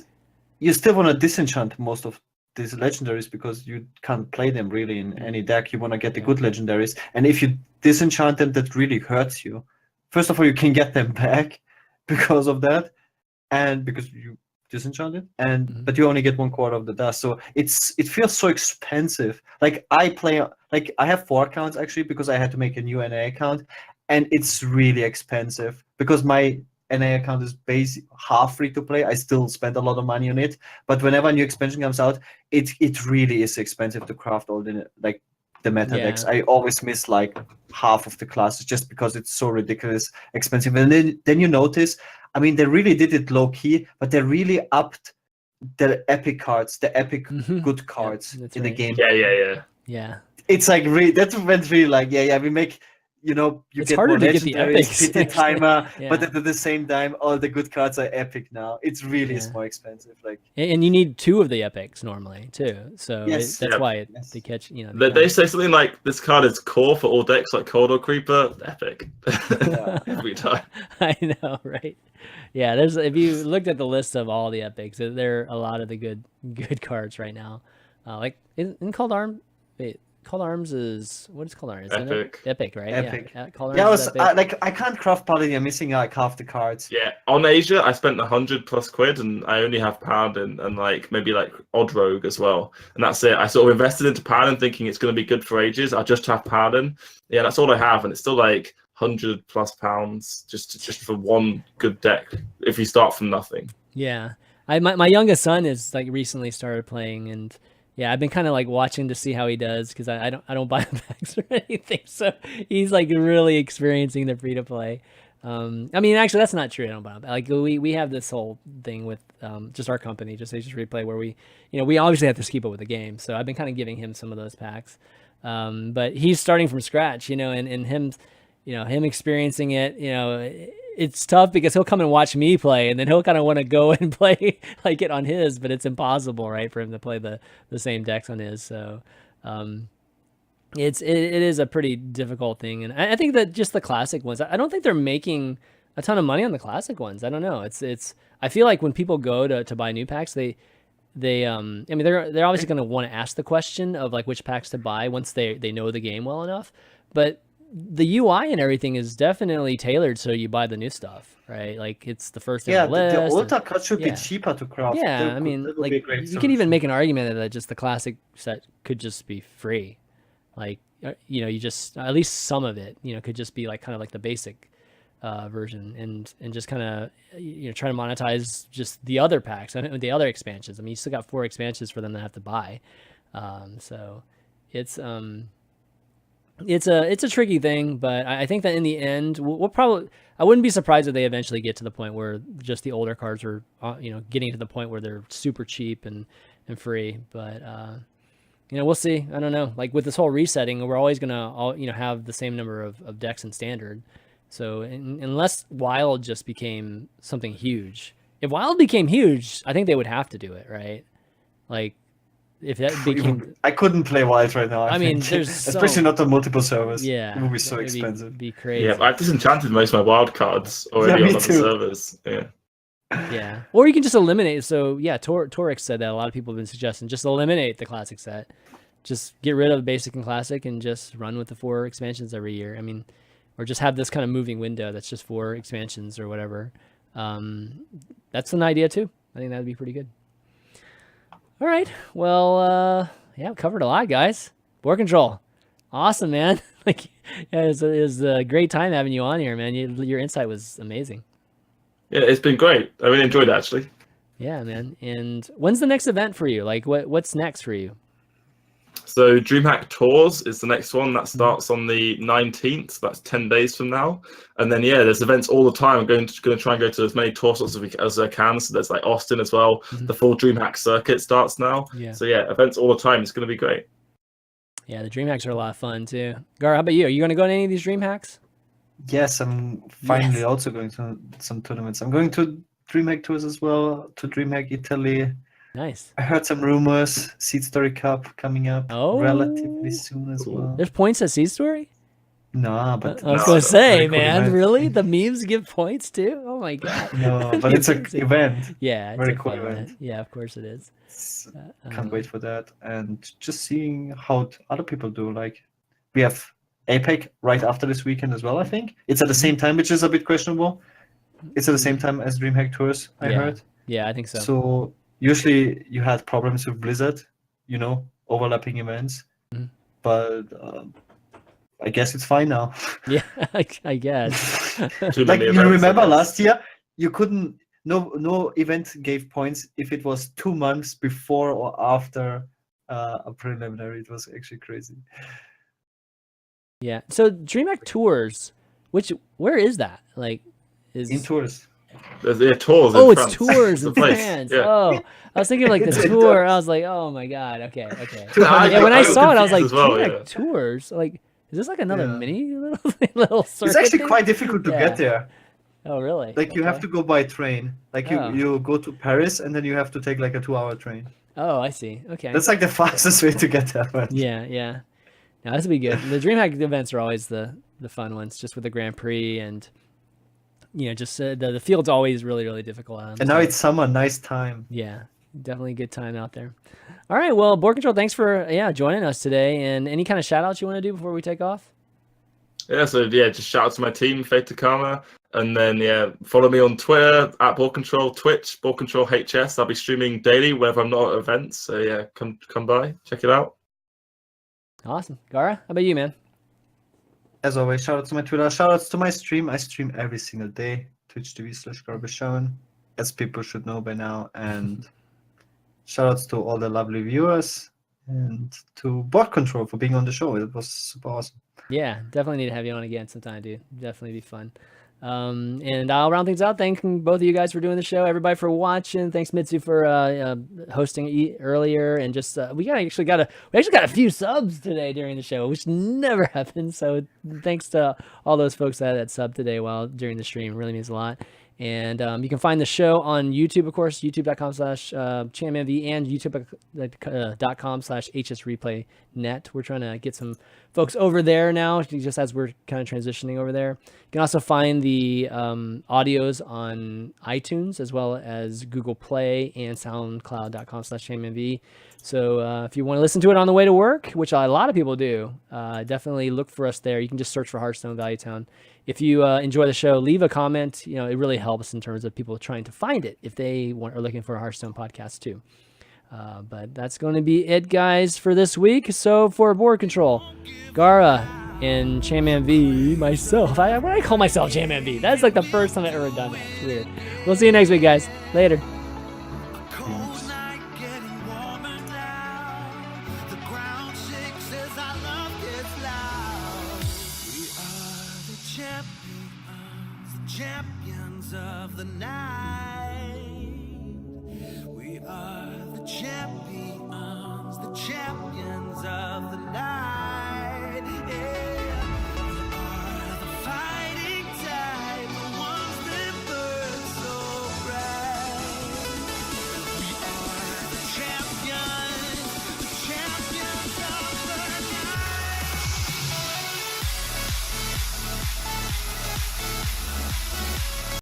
you still want to disenchant most of these legendaries because you can't play them really in any deck. You want to get the good legendaries, and if you disenchant them, that really hurts you. First of all, you can get them back because of that, and because you disenchanted, and but you only get 1/4 of the dust. So it feels so expensive. Like I have 4 accounts actually because I had to make a new NA account, and it's really expensive because my NA account is half free to play. I still spend a lot of money on it, but whenever a new expansion comes out, it really is expensive to craft all the meta decks. I always miss like half of the classes just because it's so ridiculous expensive. And then you notice, I mean, they really did it low key, but they really upped the epic cards, the epic good cards in the game. Yeah. It's like that's went really like we make. You know, it's get harder more to get the epics, PT timer, but at the same time, all the good cards are epic now. It's really is more expensive. Like, and you need 2 of the epics normally too. So that's why they catch. You know, they say something like this card is core for all decks like Corridor Creeper. Epic every time. I know, right? Yeah, there's if you looked at the list of all the epics, there are a lot of the good cards right now. Like in Called Arms. Wait. Called Arms is what is Called Arms? Epic. Epic, right? Epic. Yeah. Called Arms I can't craft Paladin. I'm missing like half the cards. Yeah, on Asia, I spent 100+ quid, and I only have Paladin and like maybe like Odd Rogue as well, and that's it. I sort of invested into Paladin thinking it's going to be good for ages. I just have Paladin. Yeah, that's all I have, and it's still like £100+ just for one good deck if you start from nothing. Yeah, my youngest son is like recently started playing, and yeah, I've been kind of like watching to see how he does because I don't buy the packs or anything. So he's like really experiencing the free to play. I mean, actually, that's not true. I don't buy them. Like we have this whole thing with just our company, just HSReplay, where we obviously have to keep up with the game. So I've been kind of giving him some of those packs, but he's starting from scratch, and him experiencing it, it's tough because he'll come and watch me play, and then he'll kind of want to go and play like it on his, but it's impossible, right, for him to play the same decks on his. So it is a pretty difficult thing, and I think that just the classic ones, I don't think they're making a ton of money on the classic ones. I don't know. It's I feel like when people go to buy new packs, they're obviously going to want to ask the question of like which packs to buy once they know the game well enough, but the UI and everything is definitely tailored so you buy the new stuff, right? Like it's the first thing on the list. The older cards should be cheaper to craft. Yeah, I mean, like you can even make an argument that just the classic set could just be free. Like, you just, at least some of it, could just be like kind of like the basic version and just kind of, try to monetize just the other packs and the other expansions. I mean, you still got 4 expansions for them to have to buy. So it's a tricky thing, but I think that in the end, we'll probably, I wouldn't be surprised if they eventually get to the point where just the older cards are, getting to the point where they're super cheap and free. But, we'll see. I don't know. Like with this whole resetting, we're always going to, have the same number of decks in standard. So unless Wild just became something huge, if Wild became huge, I think they would have to do it, right? Like, if that became, I couldn't play Wild right now. I mean, there's especially not on multiple servers. Yeah, it would be so expensive. Be crazy. Yeah, I've disenchanted most of my wild cards already on other servers. Yeah, or you can just eliminate. So yeah, Torix said that a lot of people have been suggesting just eliminate the classic set, just get rid of basic and classic, and just run with the 4 expansions every year. I mean, or just have this kind of moving window that's just 4 expansions or whatever. That's an idea too. I think that'd be pretty good. All right. Well, yeah, covered a lot, guys. BoarControl. Awesome, man. Like, yeah, it was a great time having you on here, man. Your insight was amazing. Yeah, it's been great. I really enjoyed it, actually. Yeah, man. And when's the next event for you? Like, what's next for you? So DreamHack Tours is the next one. That starts on the 19th. That's 10 days from now. And then, yeah, there's events all the time. I'm going to try and go to as many tour slots as I can. So there's like Austin as well. The full DreamHack circuit starts now. Yeah. So yeah, events all the time. It's going to be great. Yeah, the DreamHacks are a lot of fun too. Gaara, how about you? Are you going to go to any of these DreamHacks? Yes, I'm finally also going to some tournaments. I'm going to DreamHack Tours as well, to DreamHack Italy. Nice. I heard some rumors. Seed Story Cup coming up relatively soon as well. There's points at Seed Story? No, but I was No, gonna say, very cool man, event. really? The memes give points too? Oh my god. No, but it's an Amazing. event. Yeah, it's Very a cool fun event. Yeah, of course it is. Can't wait for that. And just seeing how other people do. Like, we have APEC right after this weekend as well, I think. It's at the same time, which is a bit questionable. It's at the same time as DreamHack Tours, I heard. Yeah, I think so. So usually you had problems with Blizzard, overlapping events. Mhm. But I guess it's fine now. Yeah, I guess. Too Like, many you events, I remember guess. last year, you couldn't. No event gave points if it was 2 months before or after a preliminary. It was actually crazy. Yeah. So DreamHack Tours, where is that? Like, In Tours. There's tours Oh, in it's France. tours It's a in place. France. Yeah. Oh, I was thinking of like the It's in tour. Tours. I was like, oh my god. Okay. I- Yeah, when I I got saw it, I was like, confused as well, DreamHack yeah. Tours. Like, is this like another Yeah. mini little circuit? It's actually thing? quite difficult to Yeah. get there. Oh, really? Like, you have Okay. to go by train. Like, Oh. you go to Paris and then you have to take like a 2-hour train. Oh, I see. Okay. That's like the fastest way to get there. Man. Yeah. Now this would be good. The DreamHack events are always the fun ones, just with the Grand Prix and just the field's always really, really difficult. And now it's summer, nice time. Yeah, definitely a good time out there. All right, well, BoarControl, thanks for joining us today. And any kind of shout outs you want to do before we take off? Yeah, so just shout out to my team, Fate to Karma. And then follow me on Twitter at BoarControl, Twitch, BoarControl HS. I'll be streaming daily whenever I'm not at events. So come by, check it out. Awesome. Gaara, how about you, man? As always, shout out to my Twitter, shout outs to my stream. I stream every single day, twitch.tv/GaaraBashaman, as people should know by now. And shout outs to all the lovely viewers and to BoarControl for being on the show. It was super awesome. Yeah, definitely need to have you on again sometime, dude. Definitely be fun. And I'll round things out. Thanking both of you guys for doing the show. Everybody for watching. Thanks Mitsu for hosting earlier. And just we actually got a few subs today during the show, which never happens. So thanks to all those folks that subbed today during the stream. It really means a lot. And you can find the show on YouTube, of course, youtube.com/ChanManV and youtube.com/HSReplay.net. We're trying to get some folks over there now, just as we're kind of transitioning over there. You can also find the audios on iTunes as well as Google Play and soundcloud.com/ChanManV. So if you want to listen to it on the way to work, which a lot of people do, definitely look for us there. You can just search for Hearthstone Value Town. If you enjoy the show, leave a comment. It really helps in terms of people trying to find it if they are looking for a Hearthstone podcast too. But that's going to be it, guys, for this week. So for BoarControl, Gaara, and ChanManV, myself. Why do I call myself ChanManV? That's like the first time I've ever done that. It's weird. We'll see you next week, guys. Later. Champions of the night. We are the champions of the night.